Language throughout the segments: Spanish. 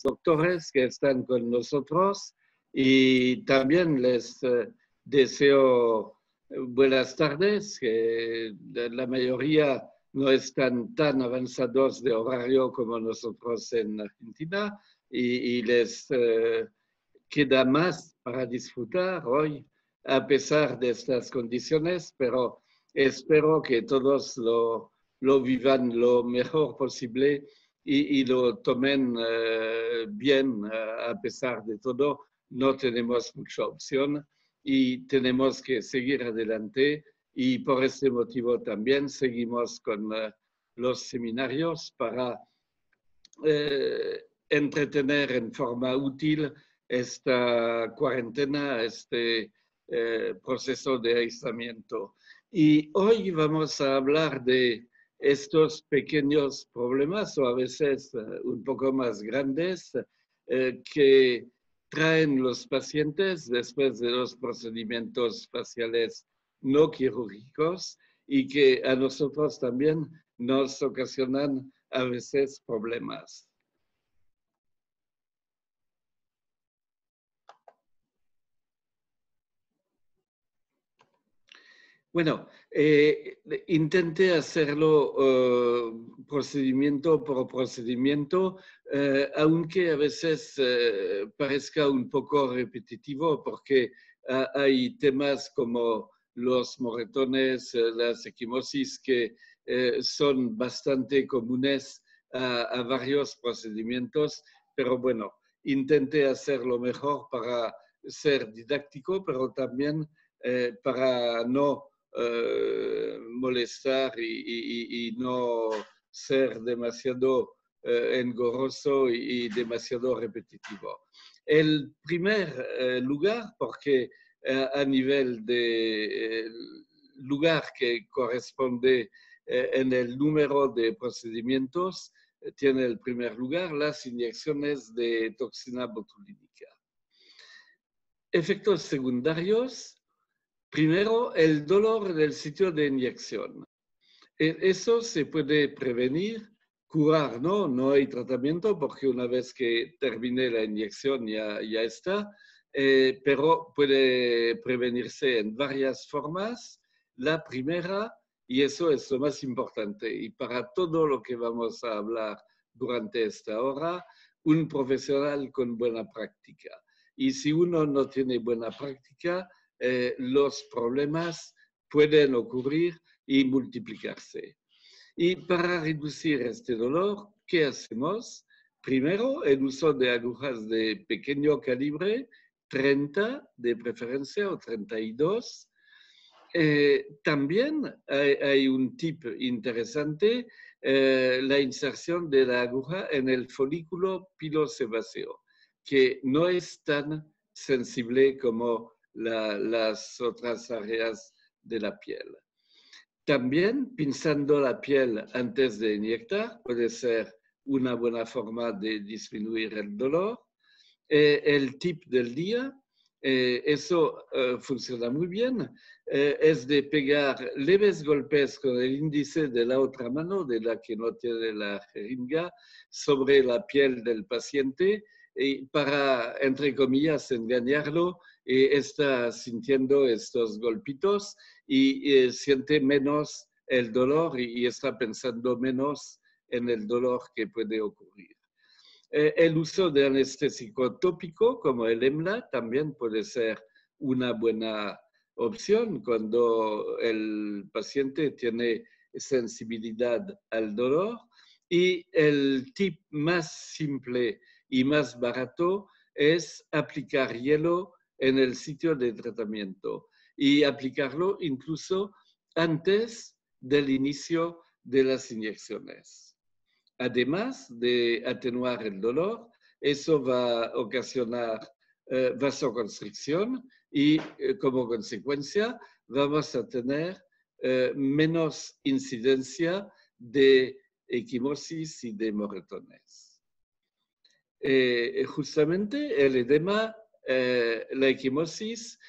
doctores que están con nosotros y también les deseo buenas tardes, que la mayoría no están tan avanzados de horario como nosotros en Argentina y les queda más para disfrutar hoy a pesar de estas condiciones, pero espero que todos lo vivan lo mejor posible y lo tomen bien a pesar de todo. No tenemos mucha opción y tenemos que seguir adelante y por este motivo también seguimos con los seminarios para entretener en forma útil esta cuarentena, este proceso de aislamiento. Y hoy vamos a hablar de estos pequeños problemas o a veces un poco más grandes que traen los pacientes después de los procedimientos faciales no quirúrgicos y que a nosotros también nos ocasionan a veces problemas. Bueno, intenté hacerlo procedimiento por procedimiento, aunque a veces parezca un poco repetitivo porque hay temas como los moretones, las equimosis que son bastante comunes a varios procedimientos, pero bueno, intenté hacerlo mejor para ser didáctico, pero también para no molestar y no ser demasiado engorroso y demasiado repetitivo. El primer lugar, porque a nivel de lugar que corresponde en el número de procedimientos, tiene el primer lugar las inyecciones de toxina botulínica. Efectos secundarios. Primero, el dolor del sitio de inyección. Eso se puede prevenir, curar, ¿no? No hay tratamiento porque una vez que termine la inyección ya está, pero puede prevenirse en varias formas. La primera, y eso es lo más importante, y para todo lo que vamos a hablar durante esta hora, un profesional con buena práctica. Y si uno no tiene buena práctica, los problemas pueden ocurrir y multiplicarse. Y para reducir este dolor, ¿qué hacemos? Primero, el uso de agujas de pequeño calibre, 30 de preferencia o 32. También hay un tip interesante, la inserción de la aguja en el folículo pilosebáceo, que no es tan sensible como las otras áreas de la piel. También pinzando la piel antes de inyectar puede ser una buena forma de disminuir el dolor. El tip del día, eso funciona muy bien, es de pegar leves golpes con el índice de la otra mano, de la que no tiene la jeringa, sobre la piel del paciente y para, entre comillas, engañarlo, está sintiendo estos golpitos y siente menos el dolor y está pensando menos en el dolor que puede ocurrir. El uso de anestésico tópico como el EMLA también puede ser una buena opción cuando el paciente tiene sensibilidad al dolor. Y el tip más simple y más barato es aplicar hielo en el sitio de tratamiento y aplicarlo incluso antes del inicio de las inyecciones. Además de atenuar el dolor, eso va a ocasionar vasoconstricción y como consecuencia vamos a tener menos incidencia de equimosis y de moretones. Justamente el edema, la equimosis,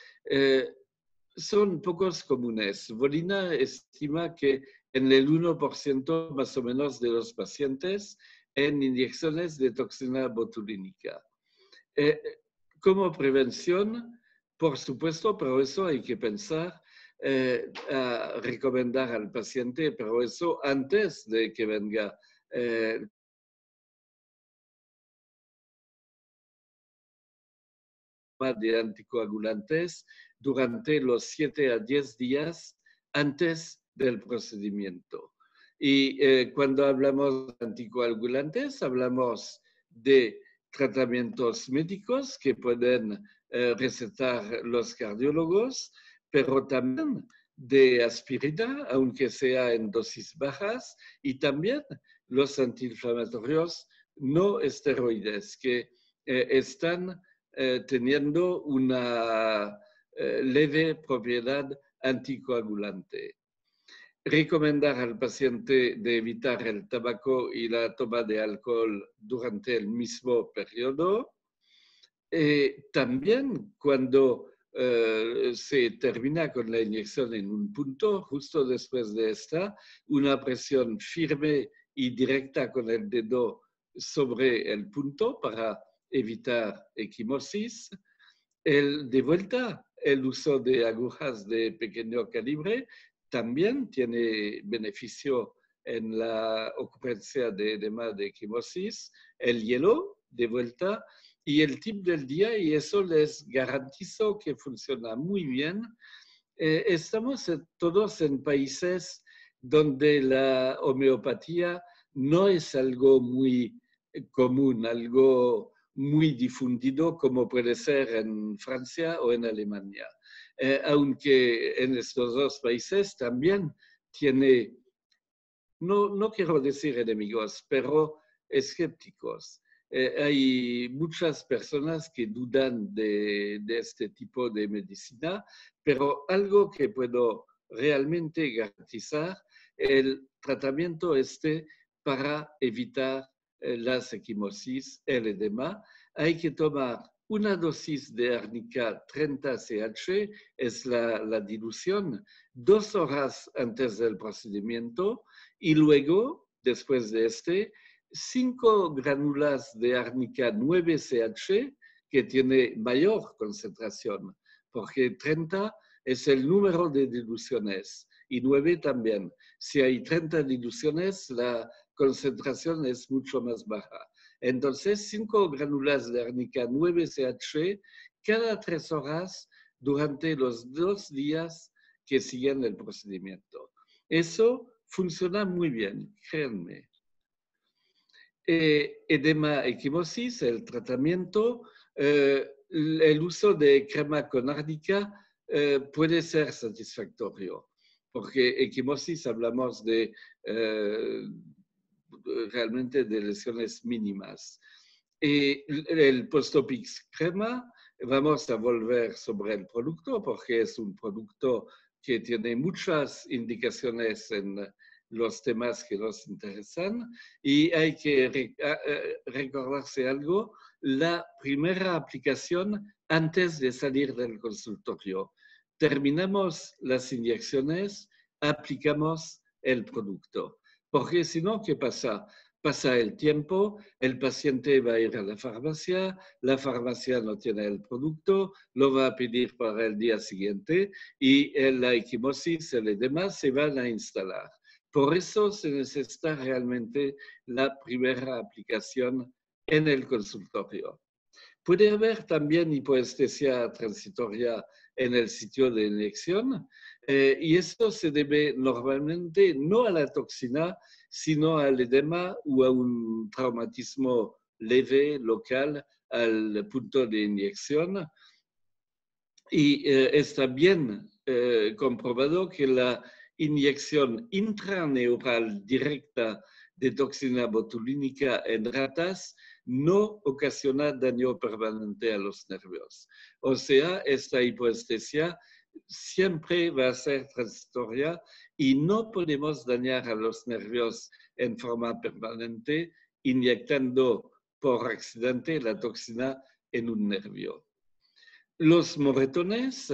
son pocos comunes. Bolina estima que en el 1% más o menos de los pacientes en inyecciones de toxina botulínica. Como prevención, por supuesto, pero eso hay que pensar, a recomendar al paciente, pero eso antes de que venga de anticoagulantes durante los 7 a 10 días antes del procedimiento. Y cuando hablamos de anticoagulantes, hablamos de tratamientos médicos que pueden recetar los cardiólogos, pero también de aspirina, aunque sea en dosis bajas, y también los antiinflamatorios no esteroides que están teniendo una leve propiedad anticoagulante. Recomendar al paciente de evitar el tabaco y la toma de alcohol durante el mismo periodo. También cuando se termina con la inyección en un punto, justo después de esta, una presión firme y directa con el dedo sobre el punto para evitar equimosis. De vuelta, el uso de agujas de pequeño calibre también tiene beneficio en la ocurrencia de edema de equimosis. El hielo, de vuelta, y el tip del día, y eso les garantizo que funciona muy bien. Estamos todos en países donde la homeopatía no es algo muy común, algo muy difundido como puede ser en Francia o en Alemania. Aunque en estos dos países también tiene, no quiero decir enemigos, pero escépticos. Hay muchas personas que dudan de este tipo de medicina, pero algo que puedo realmente garantizar, el tratamiento para evitar las equimosis, el edema. Hay que tomar una dosis de árnica 30 CH, es la dilución, 2 horas antes del procedimiento, y luego, después de 5 granulas de árnica 9 CH, que tiene mayor concentración, porque 30 es el número de diluciones y 9 también. Si hay 30 diluciones, la concentración es mucho más baja. Entonces, 5 granulas de árnica 9 CH cada 3 horas durante los 2 días que siguen el procedimiento. Eso funciona muy bien, créanme. Edema equimosis, el tratamiento, el uso de crema con árnica puede ser satisfactorio, porque equimosis hablamos de realmente de lesiones mínimas. El Postopix crema, vamos a volver sobre el producto, porque es un producto que tiene muchas indicaciones en los temas que nos interesan, y hay que recordarse algo: la primera aplicación antes de salir del consultorio. Terminamos las inyecciones, aplicamos el producto. Porque si no, ¿qué pasa? Pasa el tiempo, el paciente va a ir a la farmacia no tiene el producto, lo va a pedir para el día siguiente y la equimosis, el edema se van a instalar. Por eso se necesita realmente la primera aplicación en el consultorio. Puede haber también hipoestesia transitoria en el sitio de inyección, y esto se debe normalmente no a la toxina, sino al edema o a un traumatismo leve local al punto de inyección. Y está bien comprobado que la inyección intraneural directa de toxina botulínica en ratas no ocasiona daño permanente a los nervios. O sea, esta hipoestesia siempre va a ser transitoria y no podemos dañar a los nervios en forma permanente inyectando por accidente la toxina en un nervio. Los moretones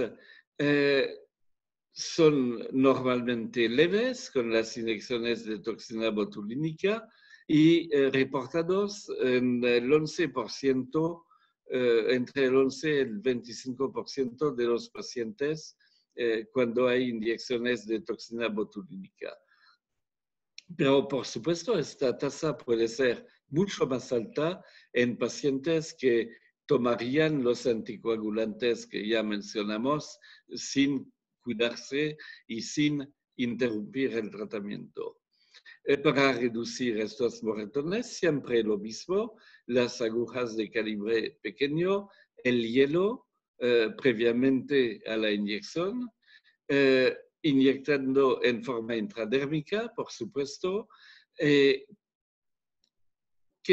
son normalmente leves con las inyecciones de toxina botulínica y reportados en el 11%, entre el 11 y el 25% de los pacientes cuando hay inyecciones de toxina botulínica. Pero, por supuesto, esta tasa puede ser mucho más alta en pacientes que tomarían los anticoagulantes que ya mencionamos sin cuidarse y sin interrumpir el tratamiento. Para reducir estos moretones, siempre lo mismo, las agujas de calibre pequeño, el hielo previamente a la inyección, inyectando en forma intradérmica, por supuesto. ¿Qué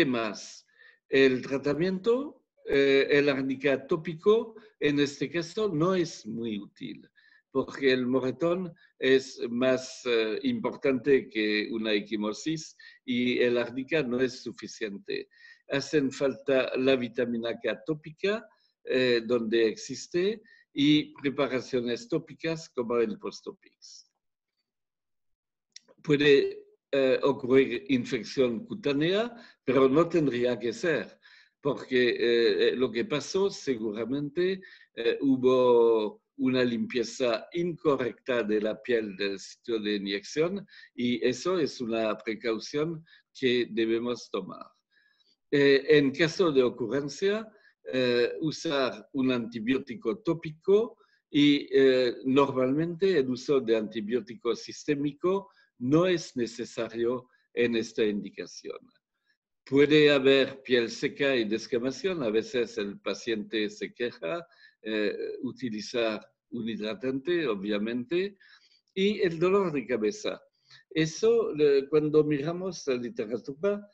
más? El tratamiento, el árnica tópico, en este caso no es muy útil, porque el moretón es más importante que una equimosis y el árnica no es suficiente. Hacen falta la vitamina K tópica, donde existe, y preparaciones tópicas como el Postopix. Puede ocurrir infección cutánea, pero no tendría que ser, porque lo que pasó seguramente hubo una limpieza incorrecta de la piel del sitio de inyección y eso es una precaución que debemos tomar. En caso de ocurrencia, usar un antibiótico tópico y normalmente el uso de antibiótico sistémico no es necesario en esta indicación. Puede haber piel seca y descamación, a veces el paciente se queja, utilizar un hidratante, obviamente, y el dolor de cabeza. Eso, cuando miramos la literatura,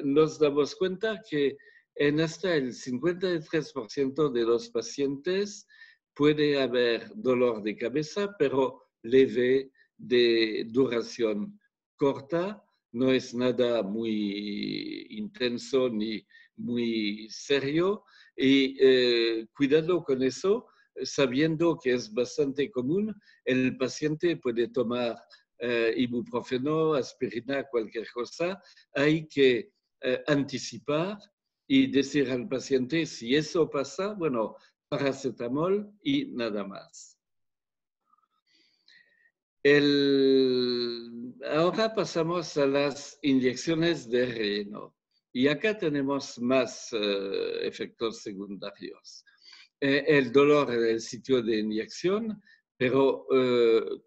nos damos cuenta que en hasta el 53% de los pacientes puede haber dolor de cabeza, pero leve, de duración corta, no es nada muy intenso ni muy serio. Y cuidado con eso, sabiendo que es bastante común, el paciente puede tomar ibuprofeno, aspirina, cualquier cosa. Hay que anticipar y decir al paciente, si eso pasa, bueno, paracetamol y nada más. Ahora pasamos a las inyecciones de relleno. Y acá tenemos más efectos secundarios. El dolor en el sitio de inyección, pero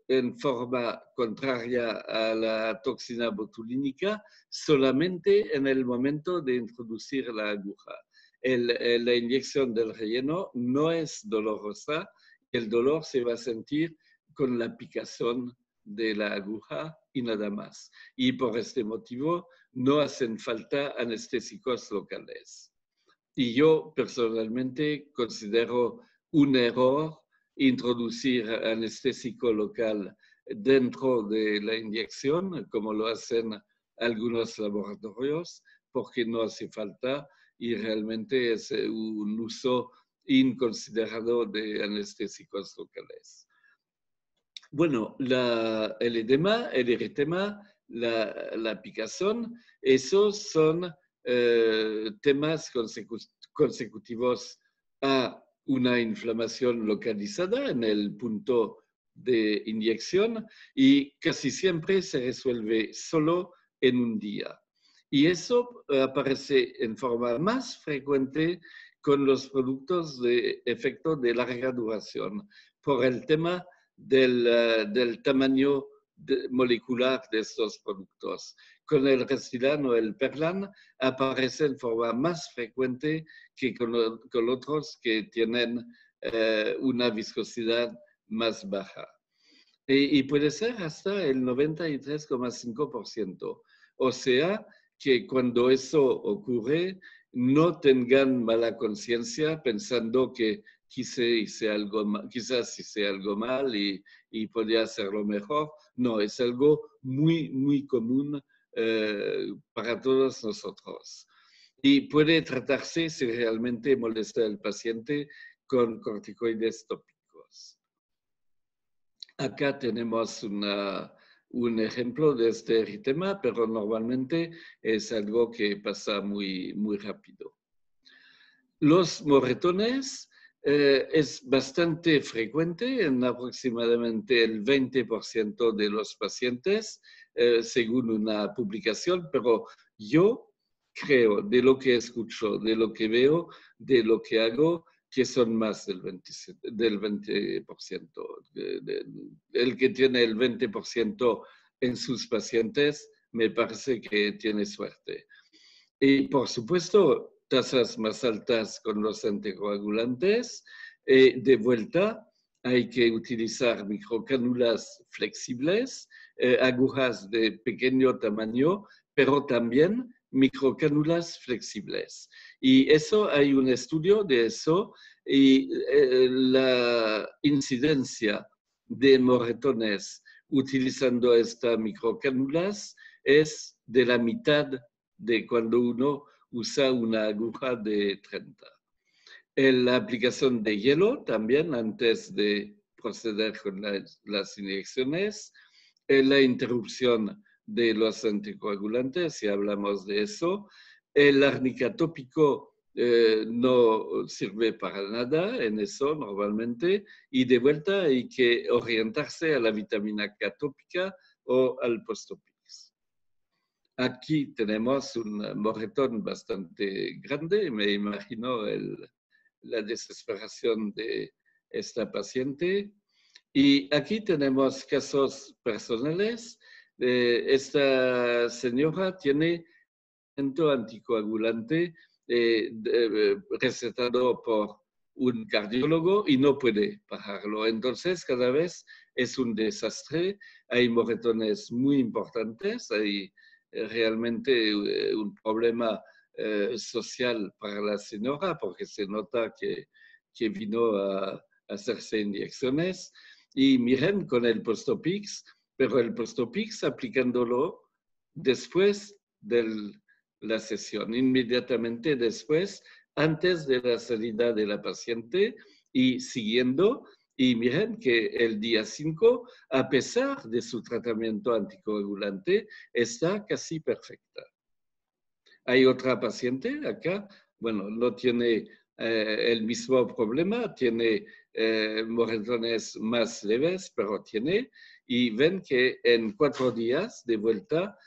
en forma contraria a la toxina botulínica, solamente en el momento de introducir la aguja. La inyección del relleno no es dolorosa, el dolor se va a sentir con la picazón de la aguja y nada más. Y por este motivo no hacen falta anestésicos locales. Y yo personalmente considero un error introducir anestésico local dentro de la inyección, como lo hacen algunos laboratorios, porque no hace falta y realmente es un uso inconsiderado de anestésicos locales. Bueno, el edema, el eritema, la picazón, esos son temas consecutivos a una inflamación localizada en el punto de inyección y casi siempre se resuelve solo en un día. Y eso aparece en forma más frecuente con los productos de efecto de larga duración, por el tema del tamaño molecular de estos productos. Con el Restylane o el Perlan aparece en forma más frecuente que con otros que tienen una viscosidad más baja. Y puede ser hasta el 93,5%. O sea, que cuando eso ocurre, no tengan mala conciencia pensando que quizás hice algo mal y podía hacerlo mejor. No, es algo muy, muy común para todos nosotros. Y puede tratarse, si realmente molesta al paciente, con corticoides tópicos. Acá tenemos un ejemplo de este eritema, pero normalmente es algo que pasa muy, muy rápido. Los moretones es bastante frecuente en aproximadamente el 20% de los pacientes, según una publicación, pero yo creo, de lo que escucho, de lo que veo, de lo que hago, que son más del 20%. El que tiene el 20% en sus pacientes, me parece que tiene suerte. Y por supuesto, tasas más altas con los anticoagulantes. De vuelta, hay que utilizar microcánulas flexibles, agujas de pequeño tamaño, pero también microcánulas flexibles. Y eso, hay un estudio de eso, y la incidencia de moretones utilizando estas microcánulas es de la mitad de cuando uno usa una aguja de 30. La aplicación de hielo también antes de proceder con las inyecciones, la interrupción de los anticoagulantes, si hablamos de eso, el árnica tópico no sirve para nada en eso normalmente, y de vuelta hay que orientarse a la vitamina K tópica o al Postopix. Aquí tenemos un moretón bastante grande, me imagino la desesperación de esta paciente. Y aquí tenemos casos personales. Esta señora tiene anticoagulante recetado por un cardiólogo y no puede pagarlo. Entonces, cada vez es un desastre. Hay moretones muy importantes, hay realmente un problema social para la señora porque se nota que vino a hacerse inyecciones. Y miren con el Postopix, pero el Postopix aplicándolo después de la sesión, inmediatamente después, antes de la salida de la paciente y siguiendo. Y miren que el día 5, a pesar de su tratamiento anticoagulante, está casi perfecta. Hay otra paciente acá, bueno, no tiene el mismo problema, tiene moretones más leves, pero tiene, y ven que en 4 días de vuelta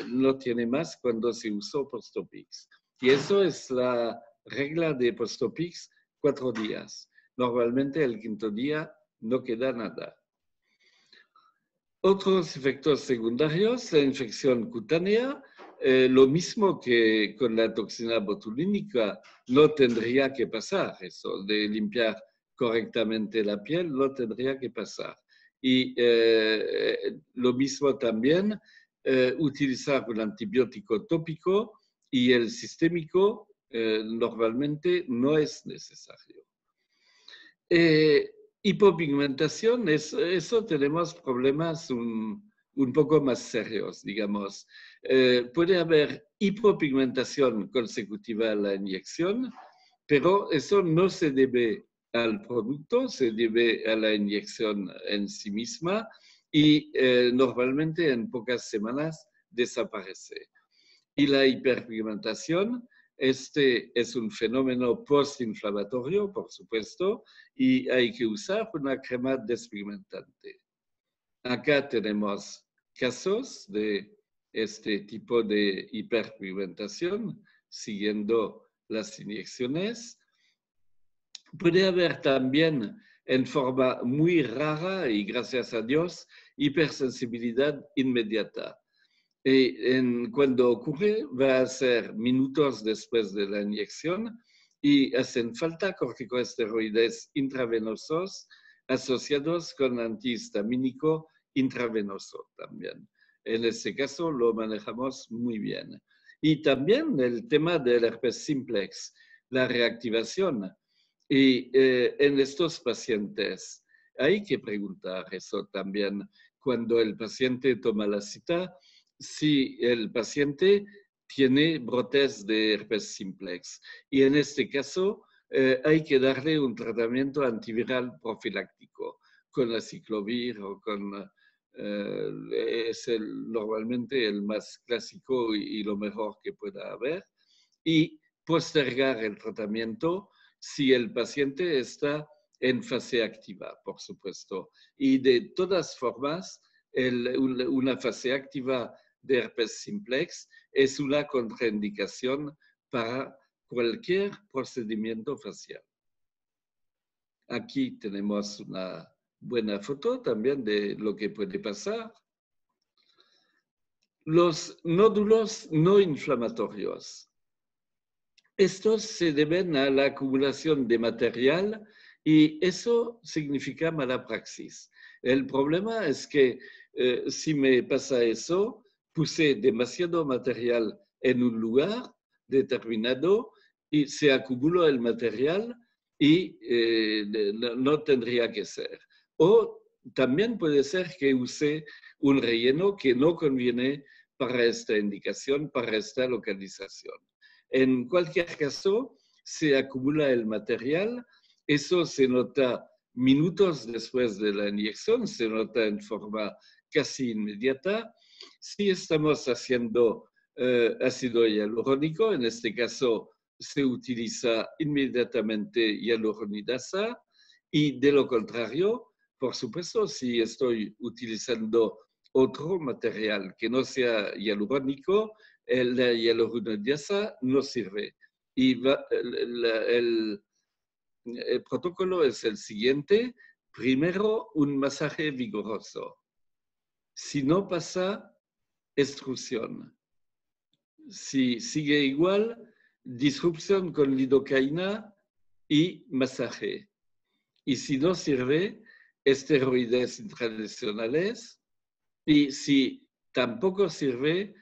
no tiene más cuando se usó Postopix. Y eso es la regla de Postopix, 4 días. Normalmente el 5.º día no queda nada. Otros efectos secundarios, la infección cutánea, lo mismo que con la toxina botulínica, no tendría que pasar eso, de limpiar correctamente la piel, no tendría que pasar. Y lo mismo también, utilizar un antibiótico tópico y el sistémico normalmente no es necesario. Hipopigmentación, eso tenemos problemas un poco más serios, digamos. Puede haber hipopigmentación consecutiva a la inyección, pero eso no se debe al producto, se debe a la inyección en sí misma y normalmente en pocas semanas desaparece. Y la hiperpigmentación, este es un fenómeno postinflamatorio, por supuesto, y hay que usar una crema despigmentante. Acá tenemos casos de este tipo de hiperpigmentación siguiendo las inyecciones. Puede haber también, en forma muy rara y gracias a Dios, hipersensibilidad inmediata. Cuando ocurre, va a ser minutos después de la inyección y hacen falta corticosteroides intravenosos asociados con antihistamínico intravenoso también. En este caso lo manejamos muy bien. Y también el tema del herpes simplex, la reactivación. Y en estos pacientes hay que preguntar eso también cuando el paciente toma la cita, si el paciente tiene brotes de herpes simplex. Y en este caso hay que darle un tratamiento antiviral profiláctico con aciclovir o con Es normalmente el más clásico y lo mejor que pueda haber. Y postergar el tratamiento si el paciente está en fase activa, por supuesto. Y de todas formas, una fase activa de herpes simplex es una contraindicación para cualquier procedimiento facial. Aquí tenemos una buena foto también de lo que puede pasar. Los nódulos no inflamatorios. Estos se deben a la acumulación de material y eso significa mala praxis. El problema es que si me pasa eso, puse demasiado material en un lugar determinado y se acumuló el material y no tendría que ser. O también puede ser que use un relleno que no conviene para esta indicación, para esta localización. En cualquier caso, se acumula el material, eso se nota minutos después de la inyección, se nota en forma casi inmediata. Si estamos haciendo ácido hialurónico, en este caso se utiliza inmediatamente hialuronidasa y de lo contrario, por supuesto, si estoy utilizando otro material que no sea hialurónico, la hialuronidasa no sirve. Y el protocolo es el siguiente. Primero, un masaje vigoroso. Si no pasa, extrusión. Si sigue igual, disrupción con lidocaína y masaje. Y si no sirve, esteroides intralesionales. Y si tampoco sirve,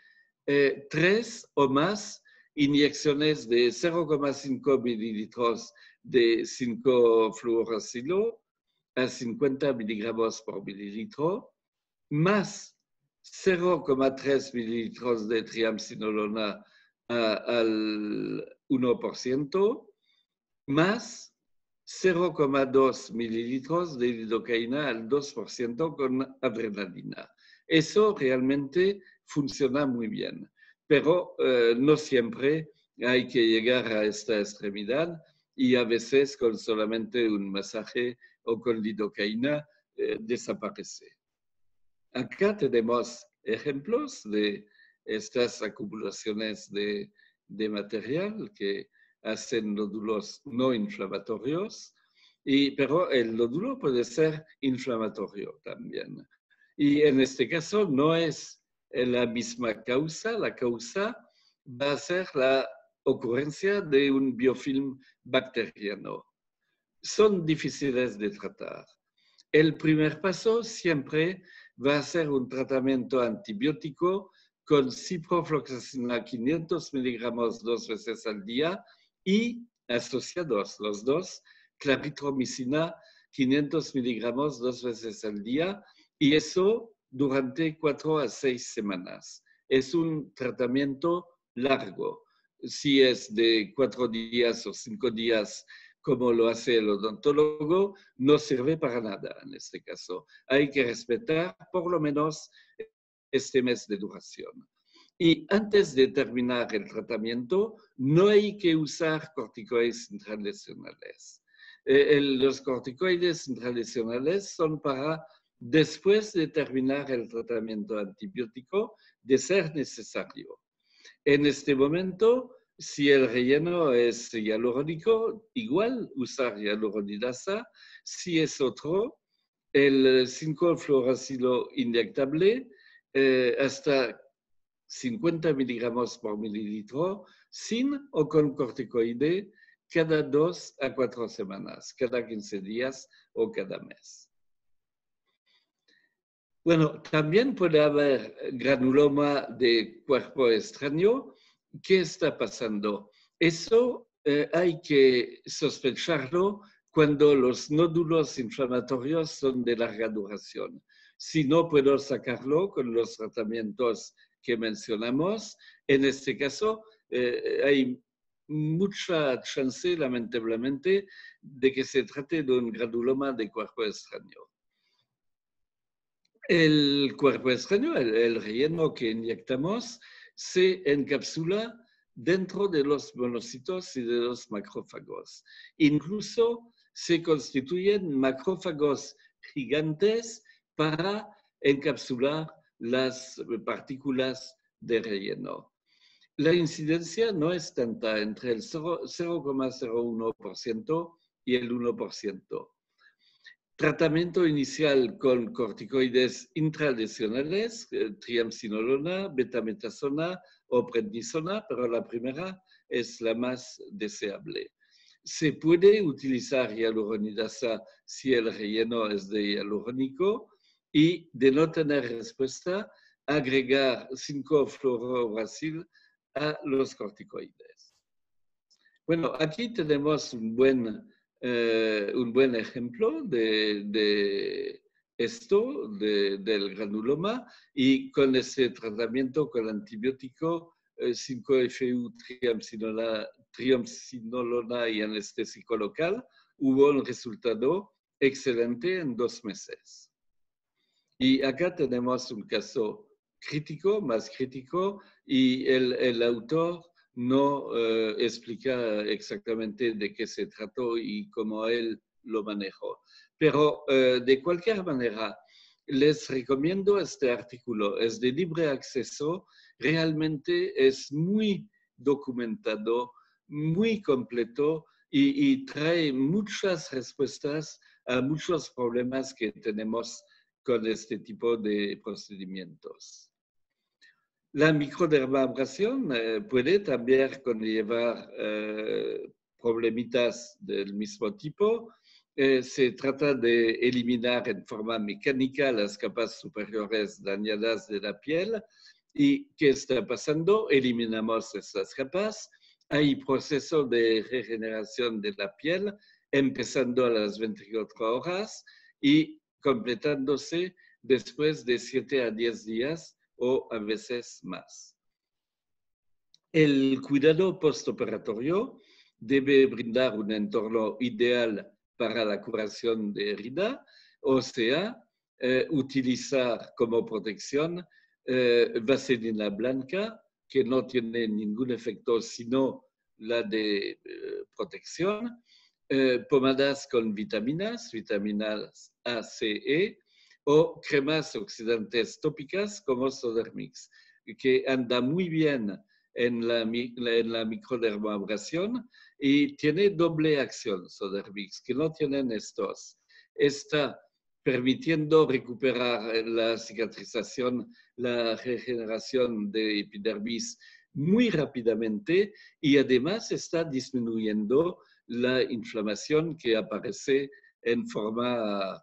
3 o más inyecciones de 0,5 mililitros de 5-fluoracilo a 50 miligramos por mililitro, más 0,3 mililitros de triamcinolona al 1%, más 0,2 mililitros de lidocaína al 2% con adrenalina. Eso realmente funciona muy bien, pero no siempre hay que llegar a esta extremidad y a veces con solamente un masaje o con lidocaína desaparece. Acá tenemos ejemplos de estas acumulaciones de material que hacen nódulos no inflamatorios, pero el nódulo puede ser inflamatorio también. Y en este caso no es la misma causa, la causa va a ser la ocurrencia de un biofilm bacteriano. Son difíciles de tratar. El primer paso siempre va a ser un tratamiento antibiótico con ciprofloxacina 500 miligramos 2 veces al día y asociados los dos, claritromicina 500 miligramos 2 veces al día y eso durante 4 a 6 semanas. Es un tratamiento largo. Si es de 4 días o 5 días, como lo hace el odontólogo, no sirve para nada en este caso. Hay que respetar por lo menos este mes de duración. Y antes de terminar el tratamiento, no hay que usar corticoides intralesionales. Los corticoides intralesionales son para después de terminar el tratamiento antibiótico, de ser necesario. En este momento, si el relleno es hialurónico, igual usar hialuronidasa. Si es otro, el 5-fluoracilo inyectable hasta 50 miligramos por mililitro, sin o con corticoide, cada 2 a 4 semanas, cada 15 días o cada mes. Bueno, también puede haber granuloma de cuerpo extraño. ¿Qué está pasando? Eso hay que sospecharlo cuando los nódulos inflamatorios son de larga duración. Si no puedo sacarlo con los tratamientos que mencionamos, en este caso hay mucha chance, lamentablemente, de que se trate de un granuloma de cuerpo extraño. El cuerpo extraño, el relleno que inyectamos, se encapsula dentro de los monocitos y de los macrófagos. Incluso se constituyen macrófagos gigantes para encapsular las partículas de relleno. La incidencia no es tanta, entre el 0,01% y el 1%. Tratamiento inicial con corticoides intralesionales, triamcinolona, betametasona o prednisona, pero la primera es la más deseable. Se puede utilizar hialuronidasa si el relleno es de hialurónico y, de no tener respuesta, agregar 5-fluorouracil a los corticoides. Bueno, aquí tenemos un buen ejemplo de esto, del granuloma, y con ese tratamiento con antibiótico 5-FU triamcinolona y anestésico local, hubo un resultado excelente en 2 meses. Y acá tenemos un caso crítico, más crítico, y el autor no explica exactamente de qué se trató y cómo él lo manejó. Pero de cualquier manera, les recomiendo este artículo. Es de libre acceso, realmente es muy documentado, muy completo y trae muchas respuestas a muchos problemas que tenemos con este tipo de procedimientos. La microdermabrasión puede también conllevar problemitas del mismo tipo. Se trata de eliminar en forma mecánica las capas superiores dañadas de la piel. ¿Y qué está pasando? Eliminamos esas capas. Hay proceso de regeneración de la piel, empezando a las 24 horas y completándose después de 7 a 10 días o a veces más. El cuidado postoperatorio debe brindar un entorno ideal para la curación de herida, o sea, utilizar como protección vaselina blanca, que no tiene ningún efecto sino la de protección, pomadas con vitaminas A, C, E, o cremas oxidantes tópicas como Sodermix, que anda muy bien en la microdermabrasión y tiene doble acción Sodermix, que no tienen estos. Está permitiendo recuperar la cicatrización, la regeneración de epidermis muy rápidamente y además está disminuyendo la inflamación que aparece en forma,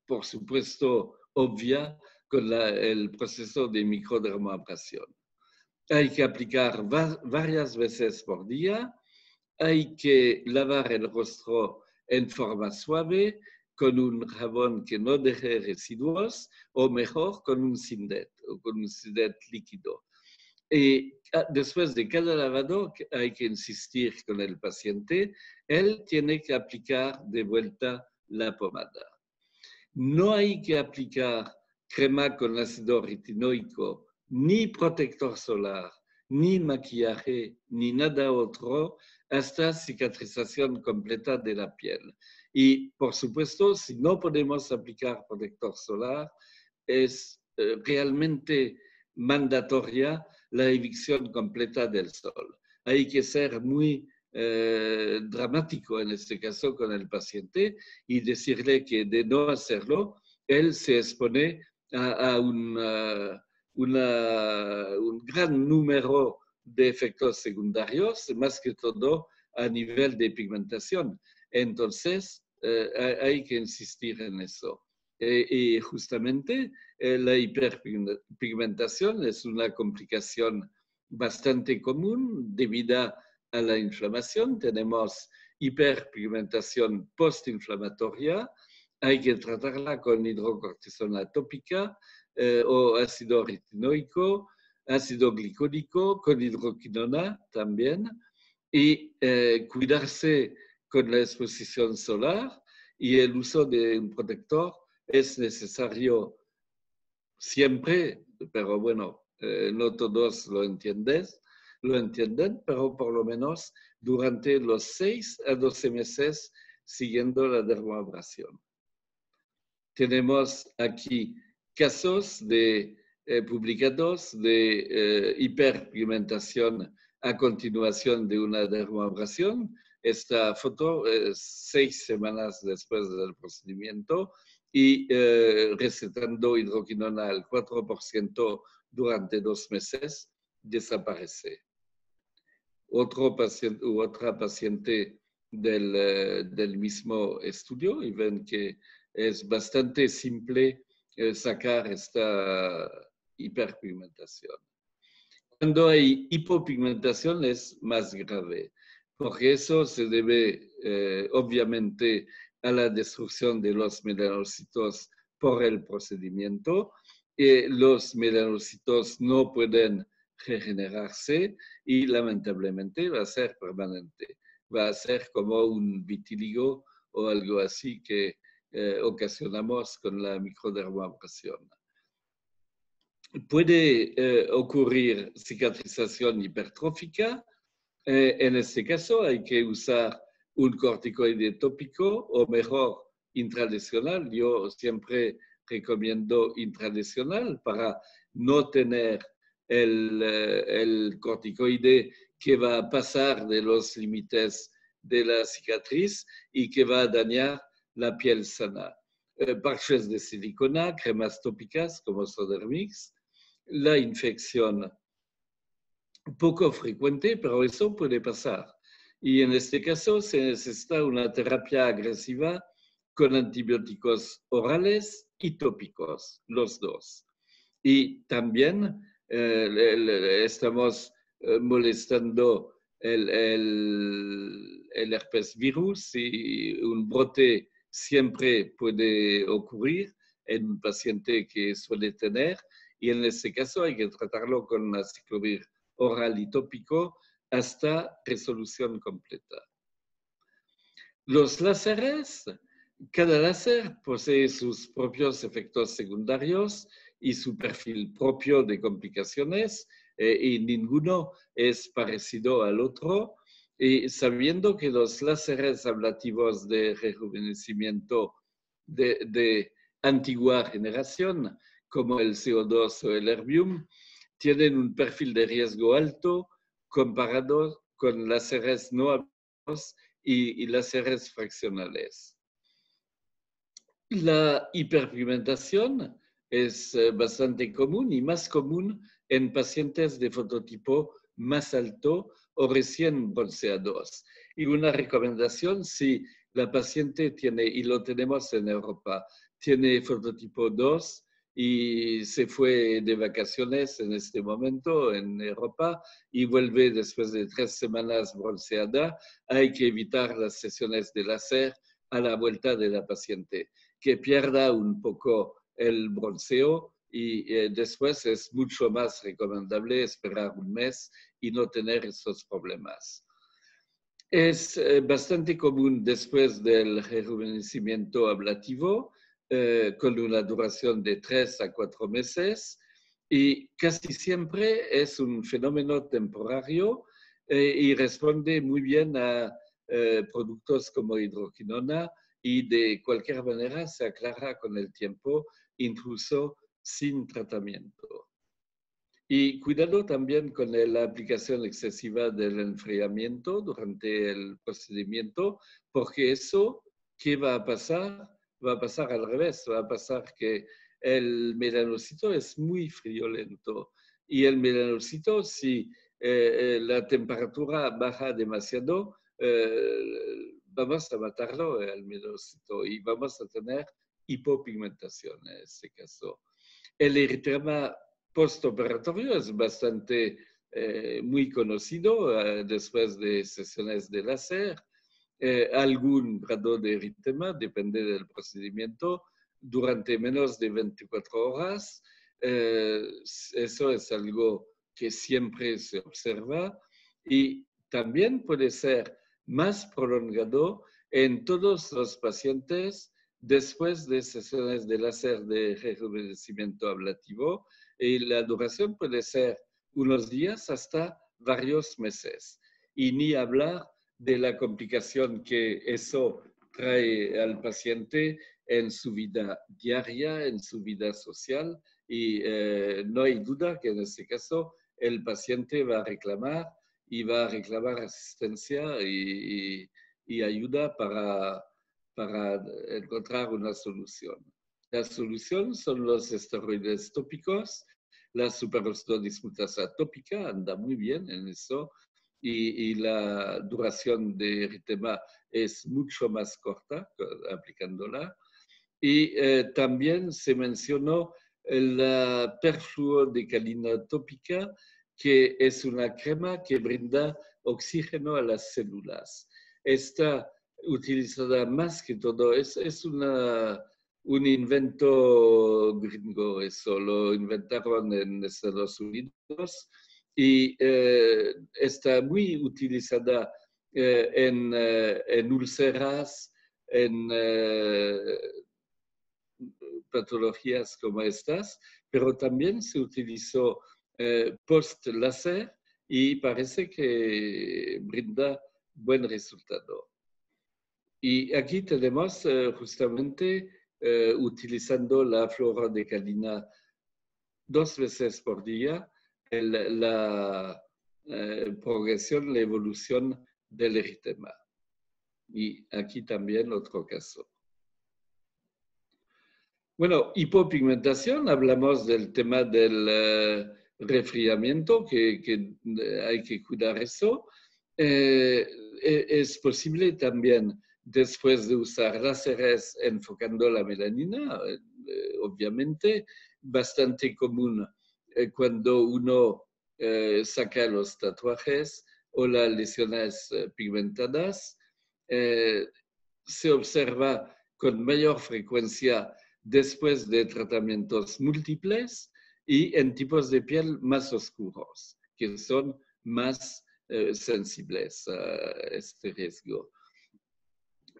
por supuesto, obvia con el proceso de microdermabrasión. Hay que aplicar varias veces por día, hay que lavar el rostro en forma suave con un jabón que no deje residuos o mejor con un Sindet o con un Sindet líquido. Y después de cada lavado hay que insistir con el paciente, él tiene que aplicar de vuelta la pomada. No hay que aplicar crema con ácido retinoico, ni protector solar, ni maquillaje, ni nada otro, hasta cicatrización completa de la piel. Y, por supuesto, si no podemos aplicar protector solar, es realmente mandatoria la evicción completa del sol. Hay que ser muy dramático en este caso con el paciente y decirle que de no hacerlo, él se expone a un gran número de efectos secundarios, más que todo a nivel de pigmentación. Entonces, hay que insistir en eso. Y justamente la hiperpigmentación es una complicación bastante común debido a la inflamación. Tenemos hiperpigmentación postinflamatoria. Hay que tratarla con hidrocortisona tópica o ácido retinoico, ácido glicólico, con hidroquinona también. Y cuidarse con la exposición solar y el uso de un protector es necesario siempre, pero bueno, no todos lo entienden, pero por lo menos durante los 6 a 12 meses siguiendo la dermoabrasión. Tenemos aquí casos publicados de hiperpigmentación a continuación de una dermoabrasión. Esta foto es 6 semanas después del procedimiento y recetando hidroquinona al 4% durante 2 meses, desaparece. Otro paciente u otra paciente del mismo estudio y ven que es bastante simple sacar esta hiperpigmentación. Cuando hay hipopigmentación es más grave, porque eso se debe obviamente a la destrucción de los melanocitos por el procedimiento. Los melanocitos no pueden regenerarse y lamentablemente va a ser permanente. Va a ser como un vitíligo o algo así que ocasionamos con la microdermoabrasión. Puede ocurrir cicatrización hipertrófica. En este caso hay que usar un corticoide tópico o mejor intralesional. Yo siempre recomiendo intralesional para no tener el corticoide que va a pasar de los límites de la cicatriz y que va a dañar la piel sana. Parches de silicona, cremas tópicas como Sodermix, la infección poco frecuente, pero eso puede pasar. Y en este caso se necesita una terapia agresiva con antibióticos orales y tópicos, los dos. Y también estamos molestando el herpes virus y un brote siempre puede ocurrir en un paciente que suele tener y en este caso hay que tratarlo con aciclovir oral y tópico hasta resolución completa. Los láseres, cada láser posee sus propios efectos secundarios y su perfil propio de complicaciones y ninguno es parecido al otro. Y sabiendo que los láseres ablativos de rejuvenecimiento de antigua generación, como el CO2 o el Erbium, tienen un perfil de riesgo alto comparado con láseres no ablativos y láseres fraccionales. La hiperpigmentación es bastante común y más común en pacientes de fototipo más alto o recién bronceados. Y una recomendación, si la paciente tiene, y lo tenemos en Europa, tiene fototipo 2 y se fue de vacaciones en este momento en Europa y vuelve después de 3 semanas bronceada, hay que evitar las sesiones de láser a la vuelta de la paciente, que pierda un poco el bronceo y después es mucho más recomendable esperar un mes y no tener esos problemas. Es bastante común después del rejuvenecimiento ablativo, con una duración de 3 a 4 meses, y casi siempre es un fenómeno temporario y responde muy bien a productos como hidroquinona y de cualquier manera se aclara con el tiempo, incluso sin tratamiento. Y cuidado también con la aplicación excesiva del enfriamiento durante el procedimiento, porque eso, ¿qué va a pasar? Va a pasar al revés, va a pasar que el melanocito es muy friolento y el melanocito, si la temperatura baja demasiado, vamos a matarlo al melanocito y vamos a tener hipopigmentación en este caso. El eritema postoperatorio es bastante muy conocido después de sesiones de láser. Algún grado de eritema depende del procedimiento durante menos de 24 horas. Eso es algo que siempre se observa y también puede ser más prolongado en todos los pacientes después de sesiones de láser de rejuvenecimiento ablativo, y la duración puede ser unos días hasta varios meses. Y ni hablar de la complicación que eso trae al paciente en su vida diaria, en su vida social, y no hay duda que en este caso el paciente va a reclamar asistencia y ayuda para encontrar una solución. La solución son los esteroides tópicos, la superostodismutasa tópica anda muy bien en eso, y la duración de eritema es mucho más corta aplicándola. Y también se mencionó la perfluorocalina tópica, que es una crema que brinda oxígeno a las células. Está utilizada más que todo, es un invento gringo, eso lo inventaron en Estados Unidos y está muy utilizada en úlceras, en patologías como estas, pero también se utilizó post-láser y parece que brinda buen resultado. Y aquí tenemos justamente utilizando la fluorocalina 2 veces por día, la progresión, la evolución del eritema. Y aquí también otro caso. Bueno, hipopigmentación, hablamos del tema del resfriamiento, que hay que cuidar eso. Es posible también, después de usar láseres enfocando la melanina, obviamente, bastante común cuando uno saca los tatuajes o las lesiones pigmentadas, se observa con mayor frecuencia después de tratamientos múltiples y en tipos de piel más oscuros, que son más sensibles a este riesgo.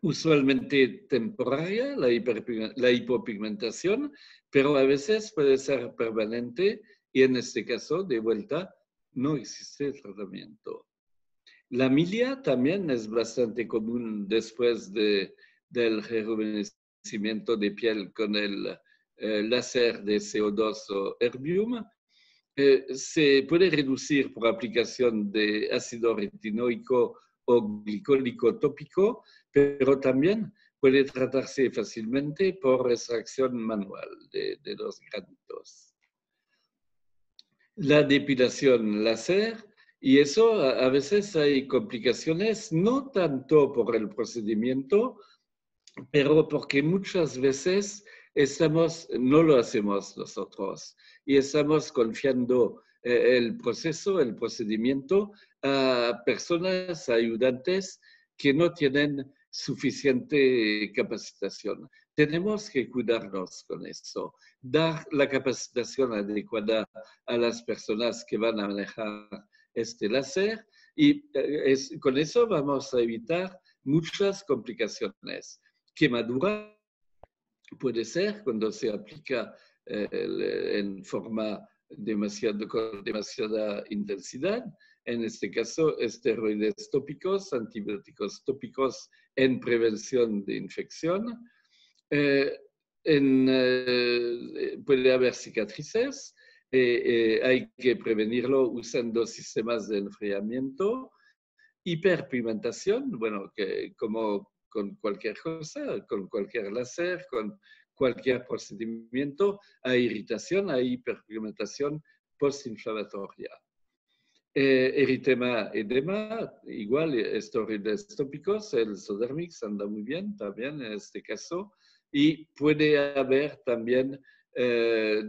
Usualmente temporaria la hipopigmentación, pero a veces puede ser permanente y en este caso, de vuelta, no existe tratamiento. La milia también es bastante común después del rejuvenecimiento de piel con el láser de CO2 o erbium. Se puede reducir por aplicación de ácido retinoico o glicólico tópico, pero también puede tratarse fácilmente por extracción manual de los granitos. La depilación láser, y eso a veces hay complicaciones, no tanto por el procedimiento, pero porque muchas veces no lo hacemos nosotros y estamos confiando el proceso, el procedimiento a personas ayudantes que no tienen suficiente capacitación. Tenemos que cuidarnos con eso, dar la capacitación adecuada a las personas que van a manejar este láser y con eso vamos a evitar muchas complicaciones. Quemadura puede ser cuando se aplica en forma con demasiada intensidad. En este caso, esteroides tópicos, antibióticos tópicos en prevención de infección. Puede haber cicatrices. Hay que prevenirlo usando sistemas de enfriamiento. Hiperpigmentación, bueno, que como con cualquier cosa, con cualquier láser, con cualquier procedimiento, hay irritación, hay hiperpigmentación postinflamatoria. Eritema, edema, igual, esteroides tópicos, el Sodermix anda muy bien también en este caso, y puede haber también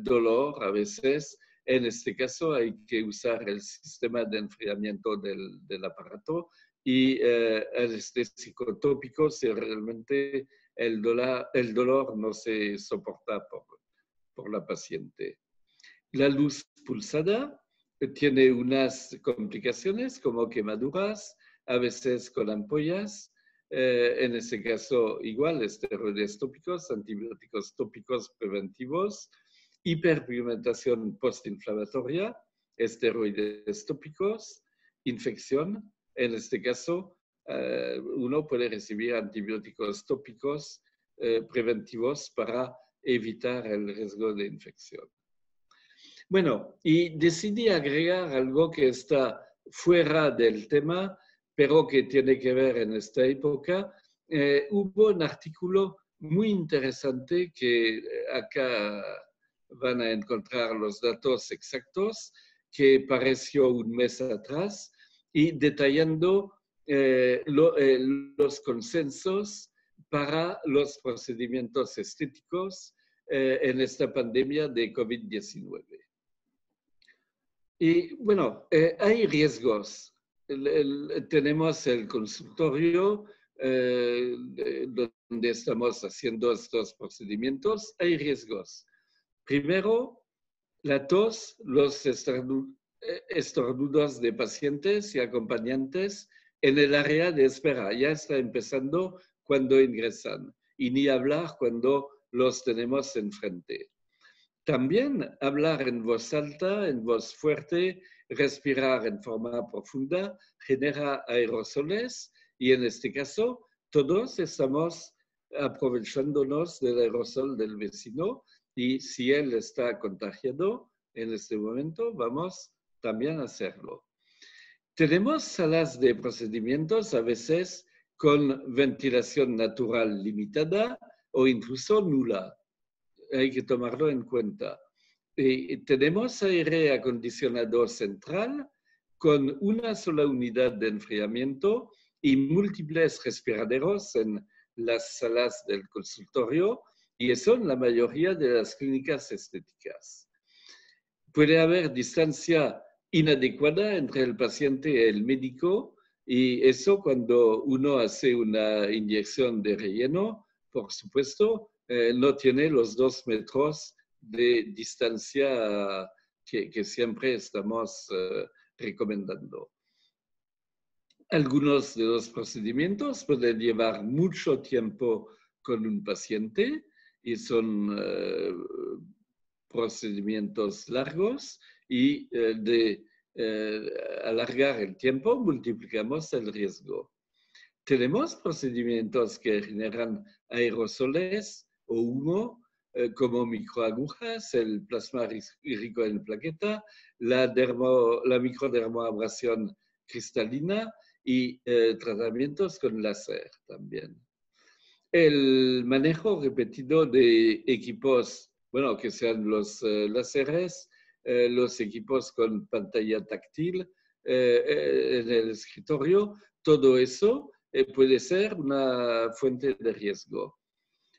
dolor a veces. En este caso hay que usar el sistema de enfriamiento del aparato y el anestésico tópico si realmente el dolor no se soporta por la paciente. La luz pulsada tiene unas complicaciones como quemaduras, a veces con ampollas, en este caso igual, esteroides tópicos, antibióticos tópicos preventivos, hiperpigmentación postinflamatoria, esteroides tópicos, infección. En este caso, uno puede recibir antibióticos tópicos preventivos para evitar el riesgo de infección. Bueno, y decidí agregar algo que está fuera del tema, pero que tiene que ver en esta época. Hubo un artículo muy interesante que acá van a encontrar los datos exactos, que apareció un mes atrás y detallando los consensos para los procedimientos estéticos en esta pandemia de COVID-19. Y bueno, hay riesgos. Tenemos el consultorio donde estamos haciendo estos procedimientos. Hay riesgos. Primero, la tos, los estornudos de pacientes y acompañantes en el área de espera. Ya está empezando cuando ingresan y ni hablar cuando los tenemos enfrente. También hablar en voz alta, en voz fuerte, respirar en forma profunda, genera aerosoles y en este caso todos estamos aprovechándonos del aerosol del vecino y si él está contagiado en este momento, vamos también a hacerlo. Tenemos salas de procedimientos a veces con ventilación natural limitada o incluso nula. Hay que tomarlo en cuenta. Tenemos aire acondicionado central con una sola unidad de enfriamiento y múltiples respiraderos en las salas del consultorio y eso en la mayoría de las clínicas estéticas. Puede haber distancia inadecuada entre el paciente y el médico y eso cuando uno hace una inyección de relleno, por supuesto, no tiene los 2 metros de distancia que siempre estamos recomendando. Algunos de los procedimientos pueden llevar mucho tiempo con un paciente y son procedimientos largos y de alargar el tiempo multiplicamos el riesgo. Tenemos procedimientos que generan aerosoles o humo, como microagujas, el plasma rico en plaqueta, la microdermoabrasión cristalina y tratamientos con láser también. El manejo repetido de equipos, bueno, que sean los láseres, los equipos con pantalla táctil en el escritorio, todo eso puede ser una fuente de riesgo.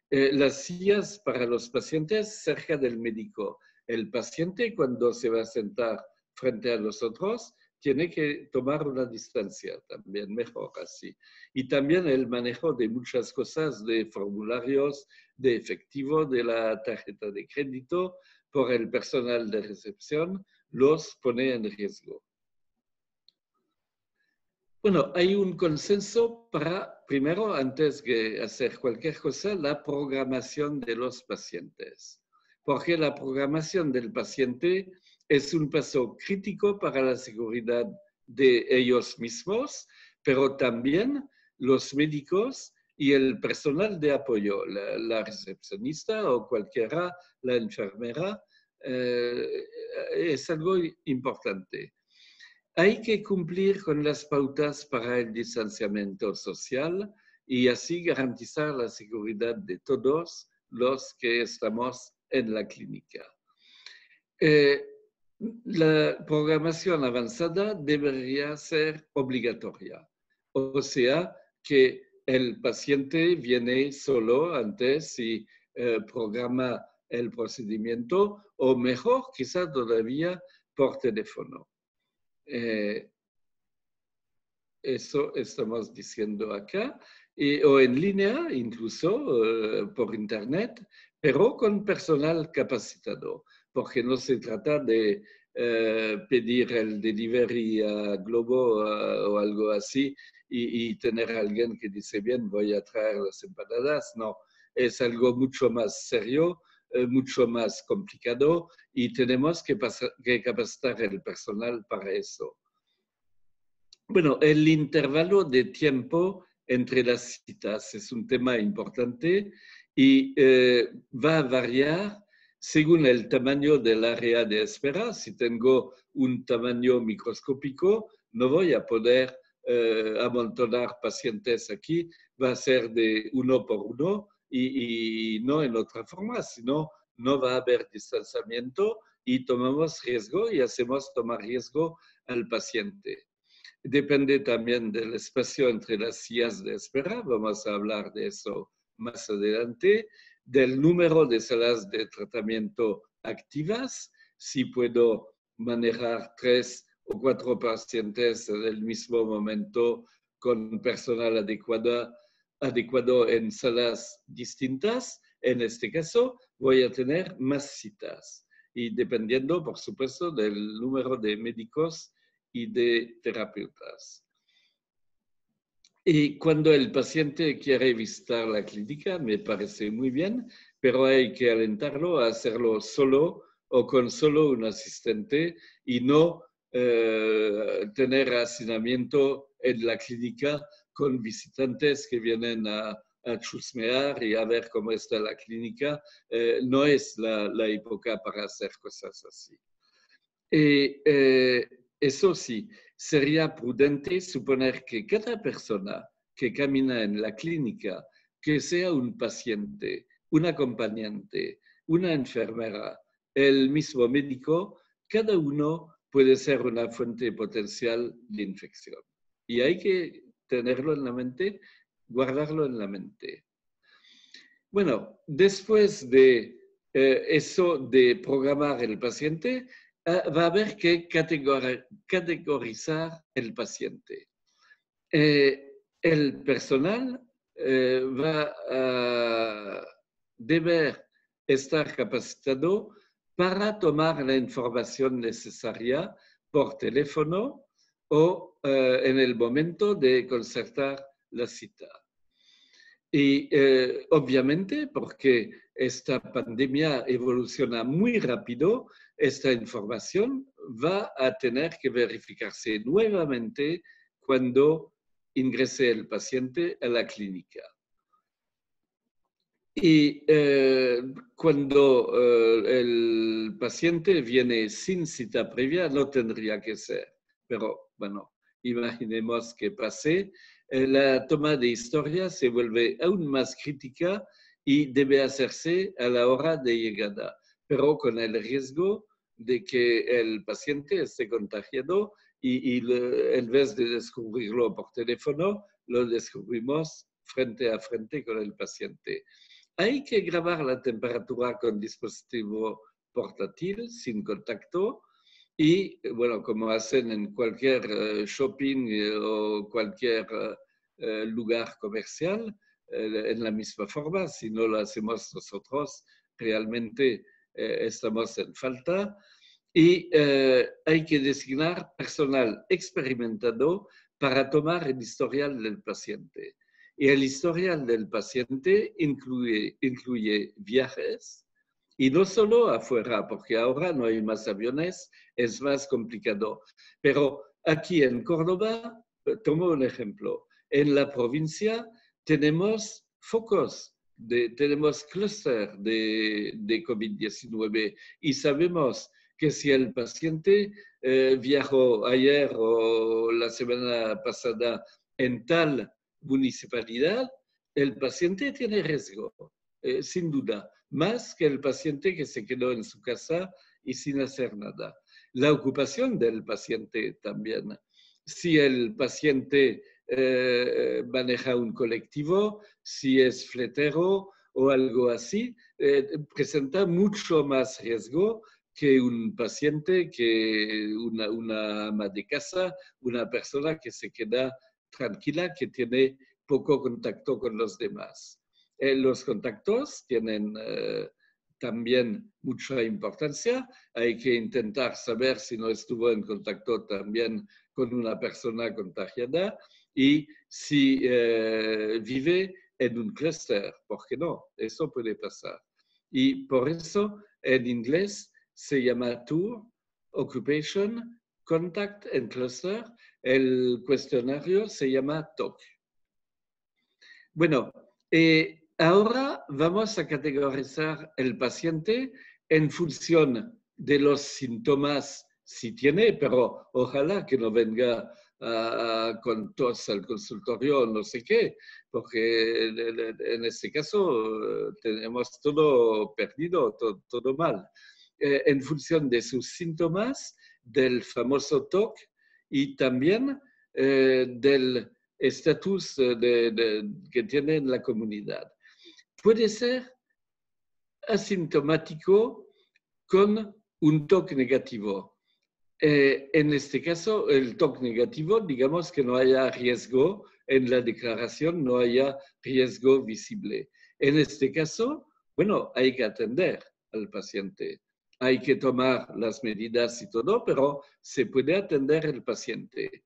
Las sillas para los pacientes cerca del médico. El paciente cuando se va a sentar frente a los otros tiene que tomar una distancia también, mejor así. Y también el manejo de muchas cosas, de formularios, de efectivo, de la tarjeta de crédito, por el personal de recepción, los pone en riesgo. Bueno, hay un consenso para, primero, antes de hacer cualquier cosa, la programación de los pacientes. Porque la programación del paciente es un paso crítico para la seguridad de ellos mismos, pero también los médicos y el personal de apoyo, la recepcionista o cualquiera, la enfermera, es algo importante. Hay que cumplir con las pautas para el distanciamiento social y así garantizar la seguridad de todos los que estamos en la clínica. La programación avanzada debería ser obligatoria, o sea que el paciente viene solo antes y programa el procedimiento, o mejor, quizá todavía por teléfono. Eso estamos diciendo acá, o en línea, incluso por internet, pero con personal capacitado, porque no se trata de pedir el delivery a Globo o algo así y tener a alguien que dice, bien, voy a traer las empanadas. No, es algo mucho más serio, mucho más complicado y tenemos que capacitar el personal para eso. Bueno, el intervalo de tiempo entre las citas es un tema importante y va a variar según el tamaño del área de espera. Si tengo un tamaño microscópico, no voy a poder amontonar pacientes aquí, va a ser de uno por uno y no en otra forma, sino no va a haber distanciamiento y tomamos riesgo y hacemos tomar riesgo al paciente. Depende también del espacio entre las sillas de espera, vamos a hablar de eso más adelante, del número de salas de tratamiento activas, si puedo manejar 3 o 4 pacientes en el mismo momento con personal adecuado en salas distintas. En este caso, voy a tener más citas y dependiendo, por supuesto, del número de médicos y de terapeutas. Y cuando el paciente quiere visitar la clínica, me parece muy bien, pero hay que alentarlo a hacerlo solo o con solo un asistente y no tener hacinamiento en la clínica con visitantes que vienen a chusmear y a ver cómo está la clínica. No es la época para hacer cosas así. Y eso sí, sería prudente suponer que cada persona que camina en la clínica, que sea un paciente, un acompañante, una enfermera, el mismo médico, cada uno puede ser una fuente potencial de infección. Y hay que tenerlo en la mente, guardarlo en la mente. Bueno, después de eso de programar el paciente, va a haber que categorizar el paciente. El personal va a deber estar capacitado para tomar la información necesaria por teléfono o en el momento de concertar la cita. Y obviamente, porque esta pandemia evoluciona muy rápido, esta información va a tener que verificarse nuevamente cuando ingrese el paciente a la clínica. Y cuando el paciente viene sin cita previa, no tendría que ser. Pero bueno, imaginemos que pase, la toma de historia se vuelve aún más crítica y debe hacerse a la hora de llegada, pero con el riesgo de que el paciente esté contagiado y en vez de descubrirlo por teléfono, lo descubrimos frente a frente con el paciente. Hay que grabar la temperatura con dispositivo portátil, sin contacto, y bueno, como hacen en cualquier shopping o cualquier lugar comercial, en la misma forma, si no lo hacemos nosotros, realmente estamos en falta. Y hay que designar personal experimentado para tomar el historial del paciente. Y el historial del paciente incluye viajes, y no solo afuera, porque ahora no hay más aviones, es más complicado. Pero aquí en Córdoba, tomo un ejemplo, en la provincia tenemos focos, tenemos clúster de COVID-19 y sabemos que si el paciente viajó ayer o la semana pasada en tal municipalidad, el paciente tiene riesgo, sin duda, más que el paciente que se quedó en su casa y sin hacer nada. La ocupación del paciente también. Si el paciente maneja un colectivo, si es fletero o algo así, presenta mucho más riesgo que un paciente, que una ama de casa, una persona que se queda tranquila, que tiene poco contacto con los demás. Los contactos tienen también mucha importancia. Hay que intentar saber si no estuvo en contacto también con una persona contagiada y si vive en un clúster, ¿por qué no? Eso puede pasar. Y por eso en inglés se llama Tour, Occupation, Contact and Cluster. El cuestionario se llama TOC. Bueno, ahora vamos a categorizar el paciente en función de los síntomas, si tiene, pero ojalá que no venga con tos al consultorio o no sé qué, porque en este caso tenemos todo perdido, todo mal. En función de sus síntomas, del famoso TOC y también del estatus que tiene en la comunidad. Puede ser asintomático con un TOC negativo. En este caso, el TOC negativo, digamos que no haya riesgo en la declaración, no haya riesgo visible. En este caso, bueno, hay que atender al paciente. Hay que tomar las medidas y todo, pero se puede atender al paciente.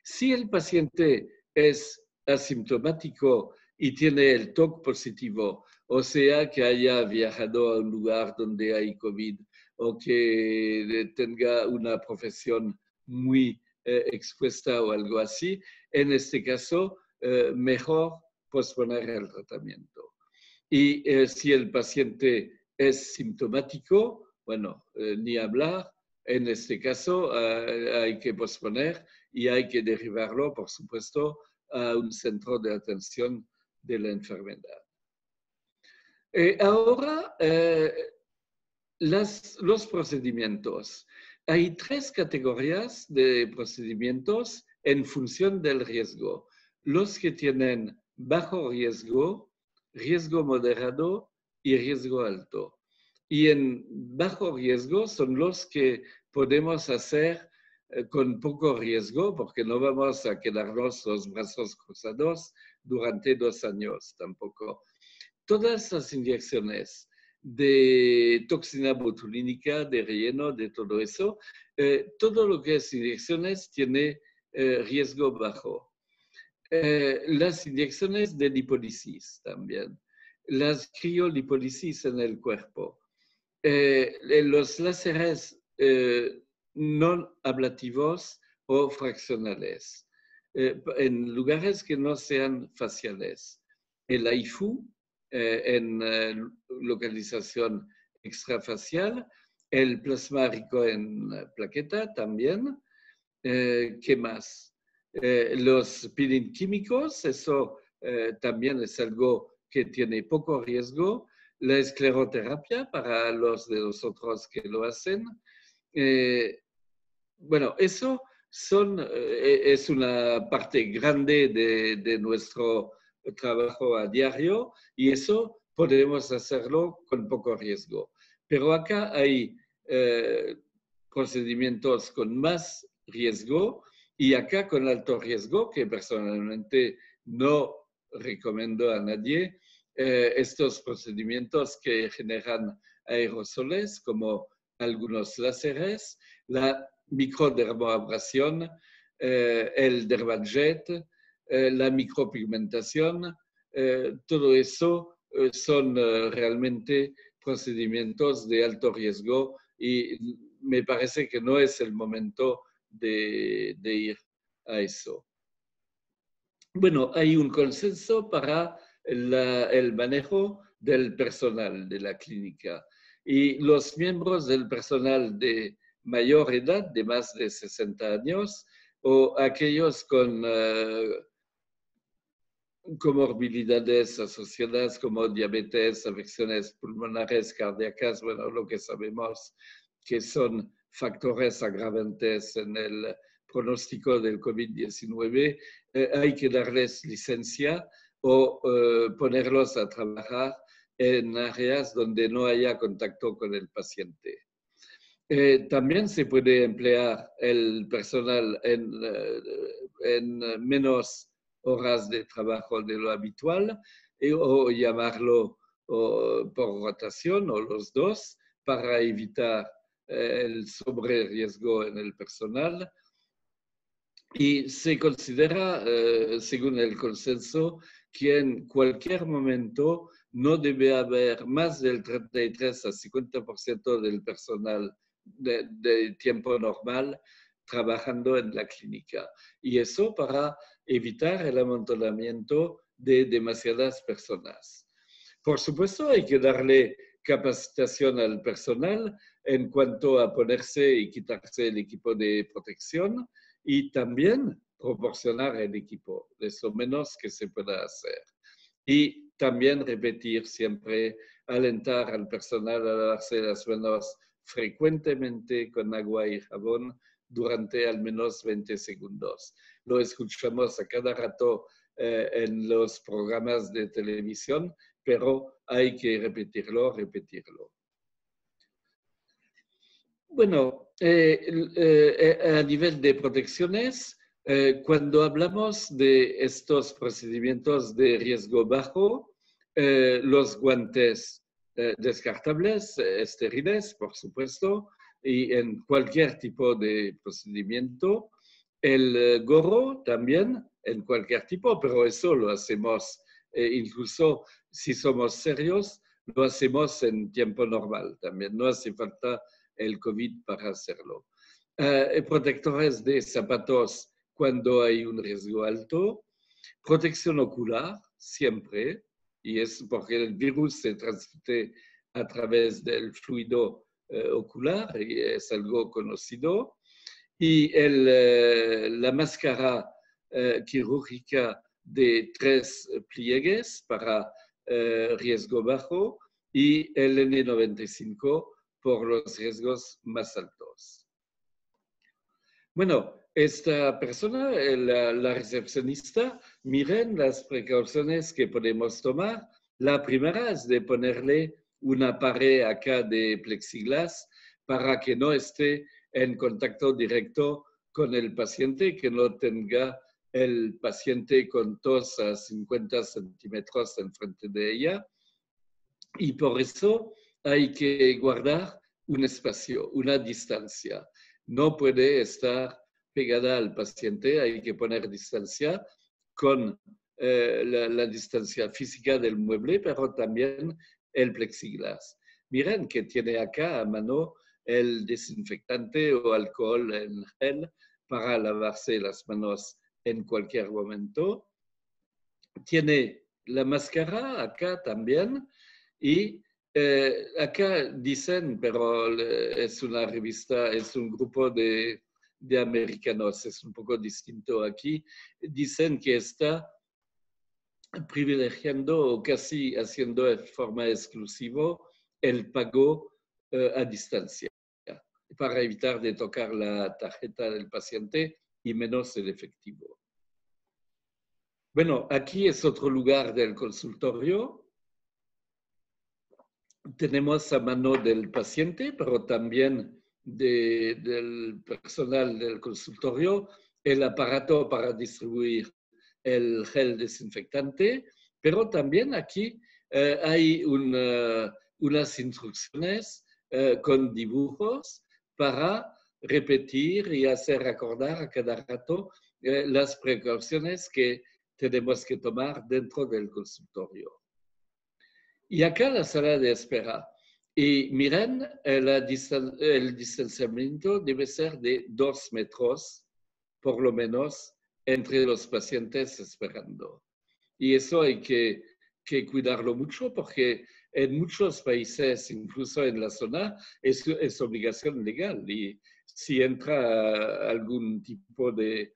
Si el paciente es asintomático y tiene el TOC positivo, o sea, que haya viajado a un lugar donde hay COVID o que tenga una profesión muy expuesta o algo así, en este caso, mejor posponer el tratamiento. Y si el paciente es sintomático, bueno, ni hablar. En este caso, hay que posponer y hay que derivarlo, por supuesto, a un centro de atención de la enfermedad. Ahora, los procedimientos. Hay 3 categorías de procedimientos en función del riesgo. Los que tienen bajo riesgo, riesgo moderado y riesgo alto. Y en bajo riesgo son los que podemos hacer con poco riesgo, porque no vamos a quedarnos los brazos cruzados durante 2 años tampoco. Todas las inyecciones de toxina botulínica, de relleno, de todo eso, todo lo que es inyecciones tiene riesgo bajo. Las inyecciones de lipólisis también, las criolipólisis en el cuerpo, los láseres no ablativos o fraccionales, en lugares que no sean faciales. El AIFU, en localización extrafacial, el plasma rico en plaqueta también. ¿Qué más? Los peeling químicos, eso también es algo que tiene poco riesgo. La escleroterapia para los de nosotros que lo hacen. Bueno, eso es una parte grande de nuestro trabajo a diario y eso podemos hacerlo con poco riesgo. Pero acá hay procedimientos con más riesgo y acá con alto riesgo, que personalmente no recomiendo a nadie, estos procedimientos que generan aerosoles como algunos láseres, la microdermoabrasión, el dermajet, la micropigmentación, todo eso son realmente procedimientos de alto riesgo y me parece que no es el momento de ir a eso. Bueno, hay un consenso para el manejo del personal de la clínica y los miembros del personal de mayor edad, de más de 60 años, o aquellos con comorbilidades asociadas como diabetes, afecciones pulmonares, cardíacas, bueno, lo que sabemos que son factores agravantes en el pronóstico del COVID-19, hay que darles licencia o ponerlos a trabajar en áreas donde no haya contacto con el paciente. También se puede emplear el personal en menos horas de trabajo de lo habitual o llamarlo por rotación o los dos para evitar el sobreriesgo en el personal. Y se considera, según el consenso, que en cualquier momento no debe haber más del 33 a 50% del personal de tiempo normal trabajando en la clínica. Y eso para evitar el amontonamiento de demasiadas personas. Por supuesto, hay que darle capacitación al personal en cuanto a ponerse y quitarse el equipo de protección y también proporcionar el equipo, es lo menos que se pueda hacer. Y también repetir siempre, alentar al personal a lavarse las manos frecuentemente con agua y jabón durante al menos 20 segundos. Lo escuchamos a cada rato en los programas de televisión, pero hay que repetirlo. Bueno, a nivel de protecciones, cuando hablamos de estos procedimientos de riesgo bajo, los guantes descartables, estériles, por supuesto, y en cualquier tipo de procedimiento, el gorro también, en cualquier tipo, pero eso lo hacemos incluso si somos serios, lo hacemos en tiempo normal también, no hace falta el COVID para hacerlo. Protectores de zapatos cuando hay un riesgo alto, protección ocular siempre, y es porque el virus se transmite a través del fluido ocular, y es algo conocido, y la máscara quirúrgica de 3 pliegues para riesgo bajo y el N95 por los riesgos más altos. Bueno, esta persona, la recepcionista, miren las precauciones que podemos tomar. La primera es de ponerle una pared acá de plexiglas para que no esté en contacto directo con el paciente, que no tenga el paciente con tos a 50 centímetros enfrente de ella. Y por eso hay que guardar un espacio, una distancia. No puede estar pegada al paciente, hay que poner distancia con la distancia física del mueble, pero también el plexiglas. Miren que tiene acá a mano el desinfectante o alcohol en gel para lavarse las manos en cualquier momento. Tiene la máscara acá también y acá dicen, pero es una revista, es un grupo de americanos, es un poco distinto aquí, dicen que está privilegiando o casi haciendo de forma exclusiva el pago a distancia para evitar de tocar la tarjeta del paciente y menos el efectivo. Bueno, aquí es otro lugar del consultorio. Tenemos a mano del paciente, pero también del personal del consultorio, el aparato para distribuir el gel desinfectante, pero también aquí hay unas instrucciones con dibujos para repetir y hacer recordar a cada rato las precauciones que tenemos que tomar dentro del consultorio. Y acá la sala de espera. Y miren, el distanciamiento debe ser de 2 metros, por lo menos, entre los pacientes esperando. Y eso hay que cuidarlo mucho porque en muchos países, incluso en la zona, es obligación legal. Y si entra algún tipo de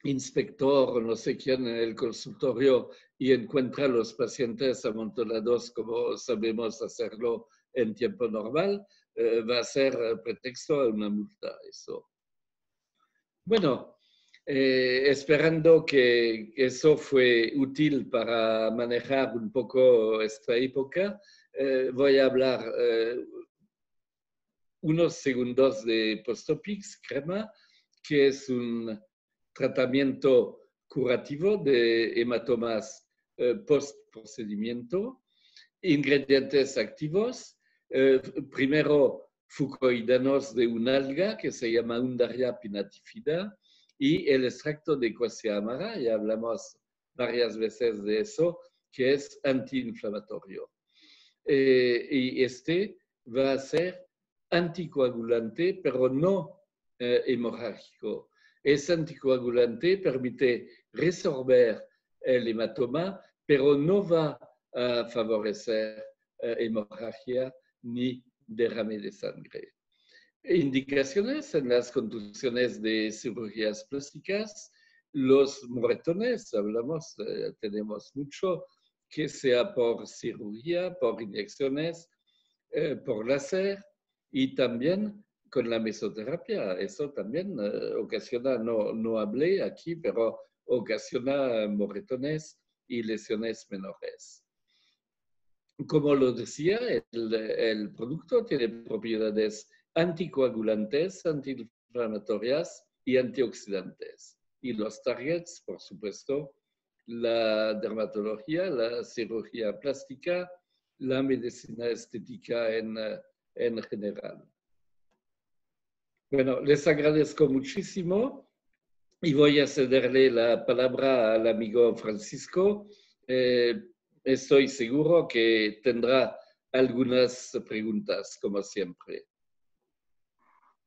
inspector o no sé quién en el consultorio y encuentra a los pacientes amontonados como sabemos hacerlo en tiempo normal, va a ser pretexto a una multa. Eso. Bueno, esperando que eso fue útil para manejar un poco esta época, voy a hablar unos segundos de Postopix crema, que es un tratamiento curativo de hematomas post-procedimiento. Ingredientes activos, primero fucoidanos de un alga que se llama Undaria pinnatifida y el extracto de Quassia amara, ya hablamos varias veces de eso, que es antiinflamatorio. Y este va a ser anticoagulante, pero no hemorrágico. Es anticoagulante, permite resolver el hematoma, pero no va a favorecer hemorragia ni derrame de sangre. Indicaciones en las contusiones de cirugías plásticas, los moretones, hablamos, tenemos mucho, que sea por cirugía, por inyecciones, por láser y también con la mesoterapia. Eso también ocasiona, no hablé aquí, pero ocasiona moretones y lesiones menores. Como lo decía, el producto tiene propiedades anticoagulantes, antiinflamatorias y antioxidantes. Y los targets, por supuesto, la dermatología, la cirugía plástica, la medicina estética en general. Bueno, les agradezco muchísimo y voy a cederle la palabra al amigo Francisco. Estoy seguro que tendrá algunas preguntas, como siempre.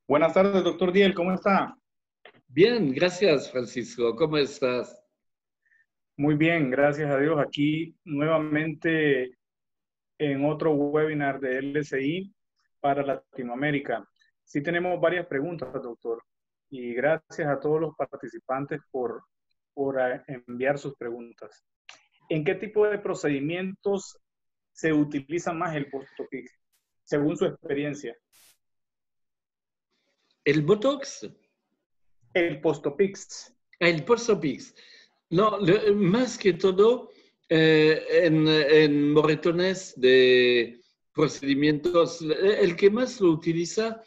Buenas tardes, doctor Diel, ¿cómo está? Bien, gracias, Francisco. ¿Cómo estás? Muy bien, gracias a Dios. Aquí nuevamente en otro webinar de LSI para Latinoamérica. Sí tenemos varias preguntas, doctor, y gracias a todos los participantes por enviar sus preguntas. ¿En qué tipo de procedimientos se utiliza más el Post-Opix, según su experiencia? ¿El Botox? El Post-Opix. El Post-Opix. No, más que todo en moretones de procedimientos, el que más lo utiliza,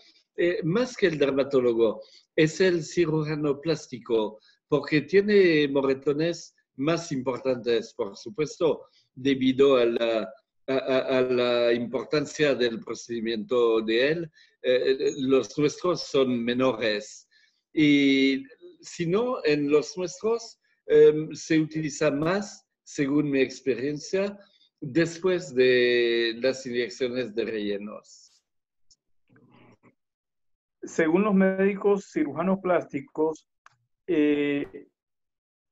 más que el dermatólogo, es el cirujano plástico, porque tiene moretones más importantes, por supuesto, debido a la importancia del procedimiento de él. Los nuestros son menores. Y si no, en los nuestros se utiliza más, según mi experiencia, después de las inyecciones de rellenos. Según los médicos cirujanos plásticos,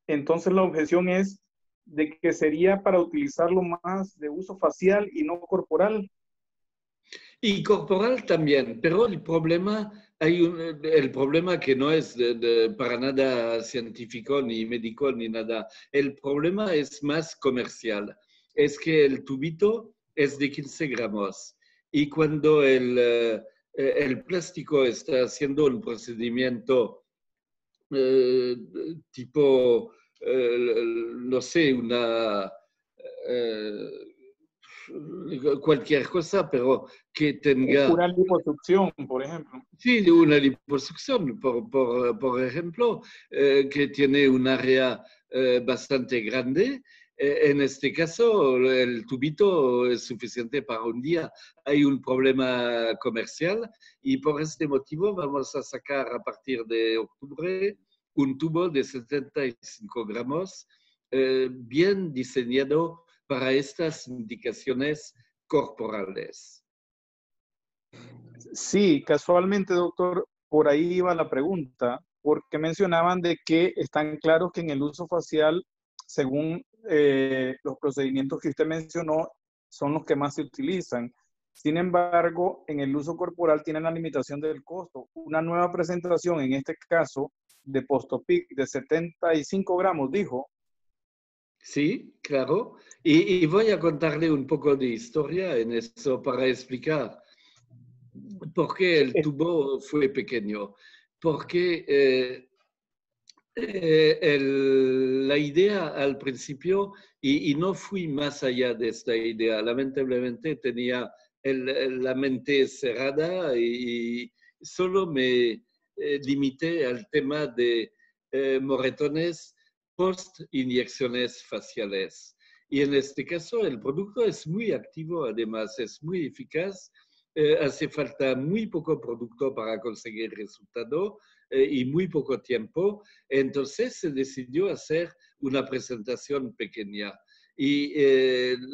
entonces la objeción es de que sería para utilizarlo más de uso facial y no corporal. Y corporal también, pero el problema, el problema que no es para nada científico, ni médico, ni nada. El problema es más comercial. Es que el tubito es de 15 gramos y cuando el plástico está haciendo un procedimiento tipo, no sé, cualquier cosa, pero que tenga... Una liposucción, por ejemplo. Sí, una liposucción, por ejemplo, que tiene un área bastante grande. En este caso, el tubito es suficiente para un día. Hay un problema comercial y por este motivo vamos a sacar a partir de octubre un tubo de 75 gramos bien diseñado para estas indicaciones corporales. Sí, casualmente, doctor, por ahí iba la pregunta, porque mencionaban de que están claros que en el uso facial, según los procedimientos que usted mencionó, son los que más se utilizan. Sin embargo, en el uso corporal tienen la limitación del costo. Una nueva presentación, en este caso, de Post-Opix de 75 gramos, dijo. Sí, claro. Y voy a contarle un poco de historia en eso para explicar por qué el tubo fue pequeño. Porque la idea al principio, y no fui más allá de esta idea, lamentablemente tenía la mente cerrada y solo me limité al tema de moretones post-inyecciones faciales. Y en este caso el producto es muy activo, además es muy eficaz, hace falta muy poco producto para conseguir resultado. y muy poco tiempo. Entonces se decidió hacer una presentación pequeña. Y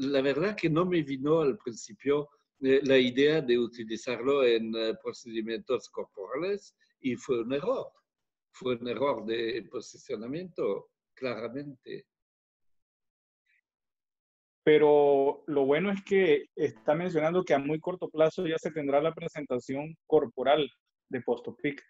la verdad que no me vino al principio la idea de utilizarlo en procedimientos corporales y fue un error. Fue un error de posicionamiento, claramente. Pero lo bueno es que está mencionando que a muy corto plazo ya se tendrá la presentación corporal de Postopic.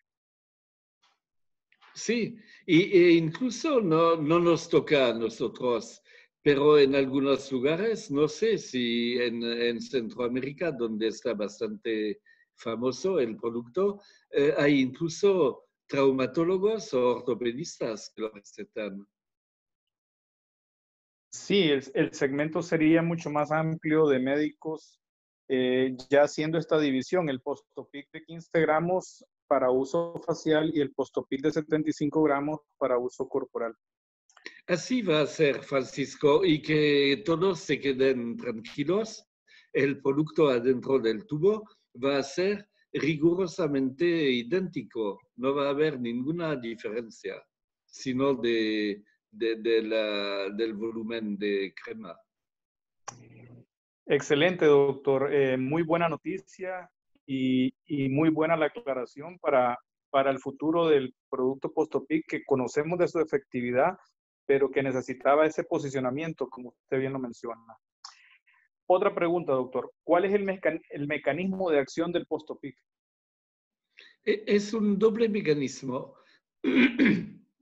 Sí, e incluso no nos toca a nosotros, pero en algunos lugares, no sé si en Centroamérica, donde está bastante famoso el producto, hay incluso traumatólogos o ortopedistas que lo recetan. Sí, el segmento sería mucho más amplio de médicos, ya haciendo esta división, el Postopic de 15 gramos para uso facial y el Postopic de 75 gramos para uso corporal. Así va a ser, Francisco, y que todos se queden tranquilos. El producto adentro del tubo va a ser rigurosamente idéntico. No va a haber ninguna diferencia, sino del volumen de crema. Excelente, doctor. Muy buena noticia y muy buena la aclaración para el futuro del producto Postopic, que conocemos de su efectividad, pero que necesitaba ese posicionamiento, como usted bien lo menciona. Otra pregunta, doctor. ¿Cuál es el mecanismo de acción del Postopic? Es un doble mecanismo,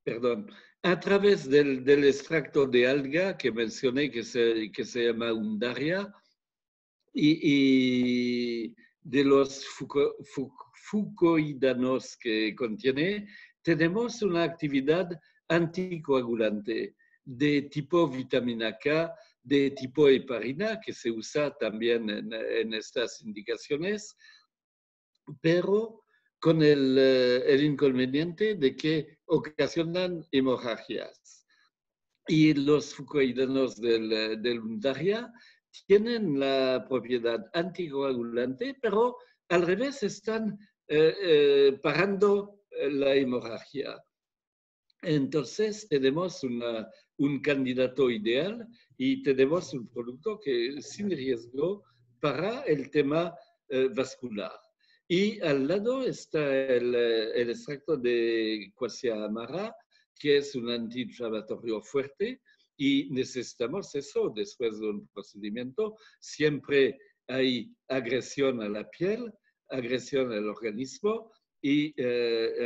perdón, a través del extracto de alga que mencioné, que se llama Undaria, y de los fucoidanos que contiene, tenemos una actividad anticoagulante de tipo vitamina K, de tipo heparina, que se usa también en estas indicaciones, pero con el inconveniente de que ocasionan hemorragias. Y los fucoidanos del Undaria tienen la propiedad anticoagulante, pero al revés están parando la hemorragia. Entonces tenemos un candidato ideal y tenemos un producto que sin riesgo para el tema vascular. Y al lado está el extracto de Quassia amara, que es un antiinflamatorio fuerte y necesitamos eso después de un procedimiento. Siempre hay agresión a la piel, agresión al organismo y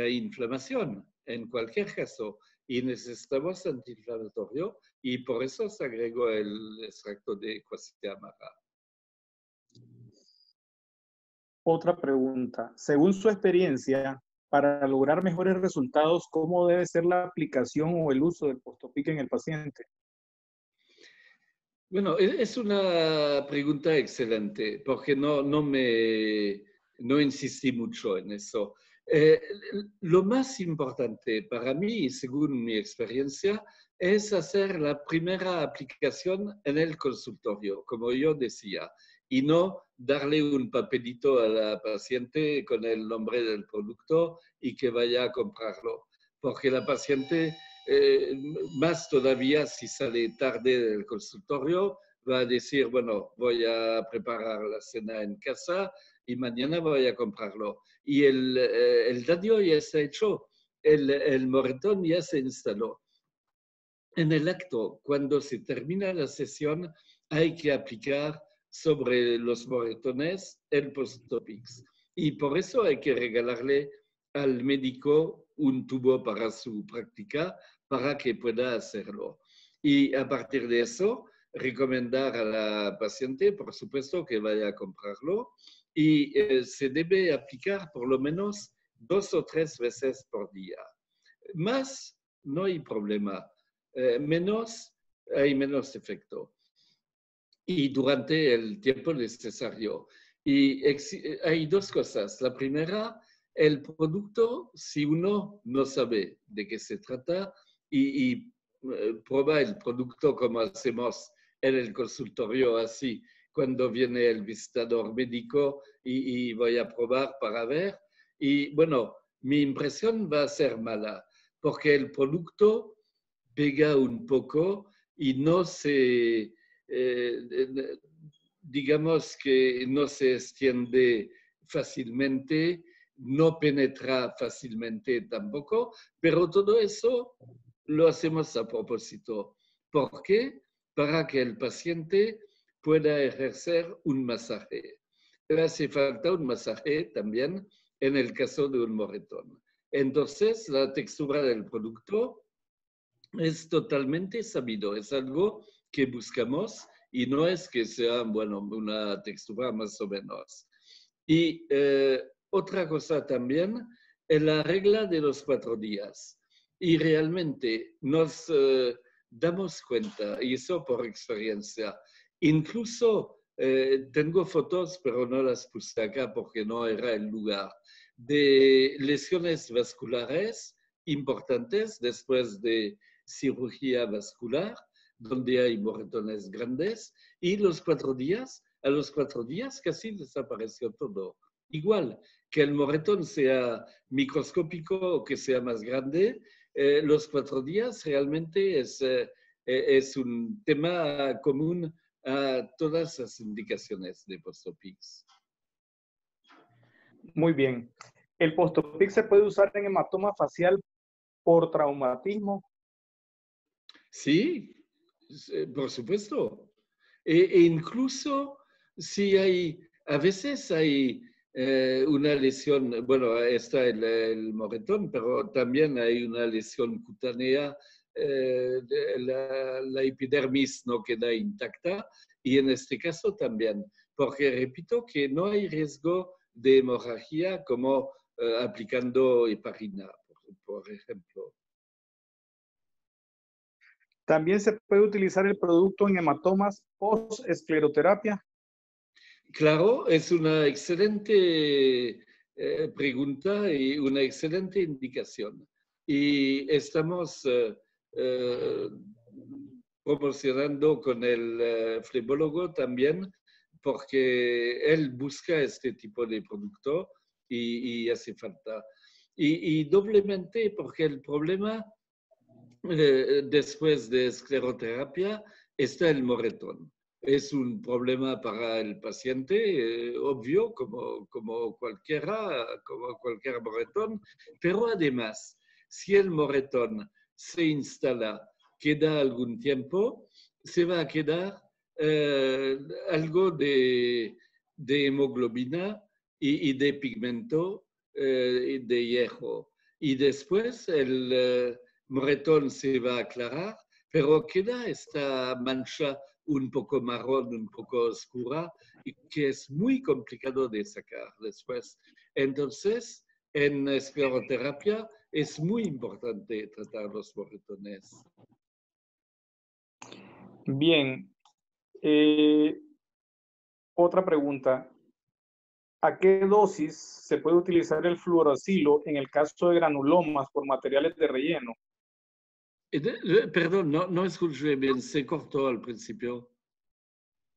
inflamación en cualquier caso. Y necesitamos antiinflamatorio y por eso se agregó el extracto de Quassia amara. Otra pregunta. Según su experiencia, para lograr mejores resultados, ¿cómo debe ser la aplicación o el uso del Postopic en el paciente? Bueno, es una pregunta excelente porque no insistí mucho en eso. Lo más importante para mí, según mi experiencia, es hacer la primera aplicación en el consultorio, como yo decía, y no darle un papelito a la paciente con el nombre del producto y que vaya a comprarlo, porque la paciente más todavía si sale tarde del consultorio, va a decir, bueno, voy a preparar la cena en casa y mañana voy a comprarlo. Y el daño ya está hecho, el moretón ya se instaló. En el acto, cuando se termina la sesión, hay que aplicar sobre los moretones el Postopix. Y por eso hay que regalarle al médico un tubo para su práctica para que pueda hacerlo. Y a partir de eso, recomendar a la paciente, por supuesto, que vaya a comprarlo y se debe aplicar por lo menos 2 o 3 veces por día. Más, no hay problema. Menos, hay menos efecto. Y durante el tiempo necesario. Y hay dos cosas. La primera, el producto, si uno no sabe de qué se trata y prueba el producto como hacemos en el consultorio así, cuando viene el visitador médico y voy a probar para ver. Y bueno, mi impresión va a ser mala, porque el producto pega un poco y no se, digamos que no se extiende fácilmente, no penetra fácilmente tampoco, pero todo eso lo hacemos a propósito. ¿Por qué? Para que el paciente pueda ejercer un masaje. Le hace falta un masaje también en el caso de un moretón. Entonces, la textura del producto es totalmente sabido, es algo que buscamos y no es que sea, bueno, una textura más o menos. Y otra cosa también es la regla de los 4 días. Y realmente nos damos cuenta, y eso por experiencia, incluso tengo fotos, pero no las puse acá porque no era el lugar, de lesiones vasculares importantes después de cirugía vascular, donde hay moretones grandes, y a los 4 días casi desapareció todo. Igual que el moretón sea microscópico o que sea más grande, los 4 días realmente es un tema común a todas las indicaciones de Postopix. Muy bien. ¿El Postopix se puede usar en hematoma facial por traumatismo? Sí, por supuesto. E incluso si a veces hay una lesión, bueno, está el moretón, pero también hay una lesión cutánea, la epidermis no queda intacta, y en este caso también, porque repito que no hay riesgo de hemorragia como aplicando heparina, por ejemplo. ¿También se puede utilizar el producto en hematomas post-escleroterapia? Claro, es una excelente pregunta y una excelente indicación. Y estamos promocionando con el flebólogo también, porque él busca este tipo de producto y hace falta. Y doblemente porque el problema después de escleroterapia está el moretón. Es un problema para el paciente, obvio, como cualquier moretón, pero además, si el moretón se instala, queda algún tiempo, se va a quedar algo de hemoglobina y de pigmento de hierro. Y después el moretón se va a aclarar, pero queda esta mancha un poco marrón, un poco oscura, y que es muy complicado de sacar después. Entonces, en escleroterapia es muy importante tratar los moretones. Bien. Otra pregunta. ¿A qué dosis se puede utilizar el fluoracilo en el caso de granulomas por materiales de relleno? Perdón, no escuché bien, se cortó al principio.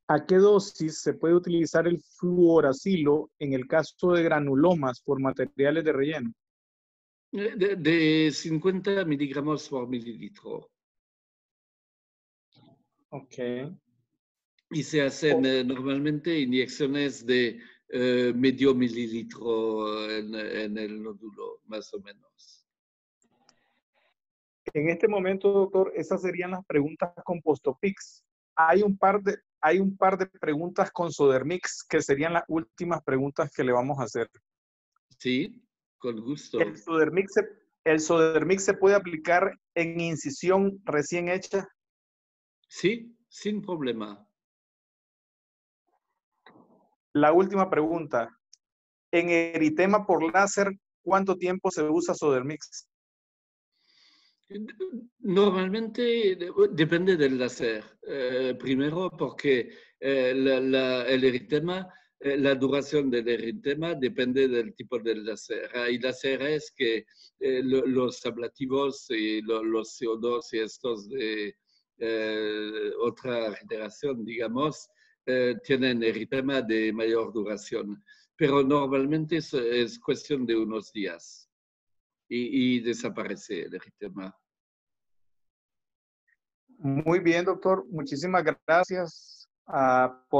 ¿A qué dosis se puede utilizar el fluoracilo en el caso de granulomas por materiales de relleno? De 50 miligramos por mililitro. Ok. Y se hacen normalmente inyecciones de medio mililitro en el nódulo, más o menos. En este momento, doctor, esas serían las preguntas con Postopix. Hay un par de preguntas con Sodermix que serían las últimas preguntas que le vamos a hacer. Sí, con gusto. ¿El Sodermix se puede aplicar en incisión recién hecha? Sí, sin problema. La última pregunta. En eritema por láser, ¿cuánto tiempo se usa Sodermix? Normalmente depende del láser. Primero porque el eritema, la duración del eritema depende del tipo de láser. Hay láseres que los ablativos y los CO2 y estos de otra generación, digamos, tienen eritema de mayor duración. Pero normalmente es cuestión de unos días. y desaparece el eritema. Muy bien, doctor. Muchísimas gracias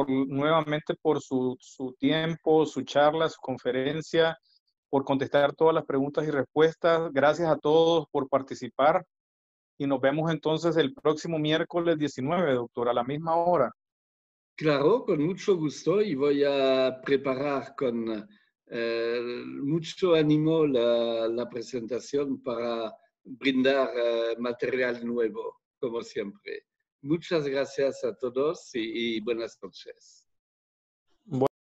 nuevamente por su tiempo, su charla, su conferencia, por contestar todas las preguntas y respuestas. Gracias a todos por participar y nos vemos entonces el próximo miércoles 19, doctor, a la misma hora. Claro, con mucho gusto, y voy a preparar con mucho ánimo la presentación para brindar material nuevo, como siempre. Muchas gracias a todos y buenas noches.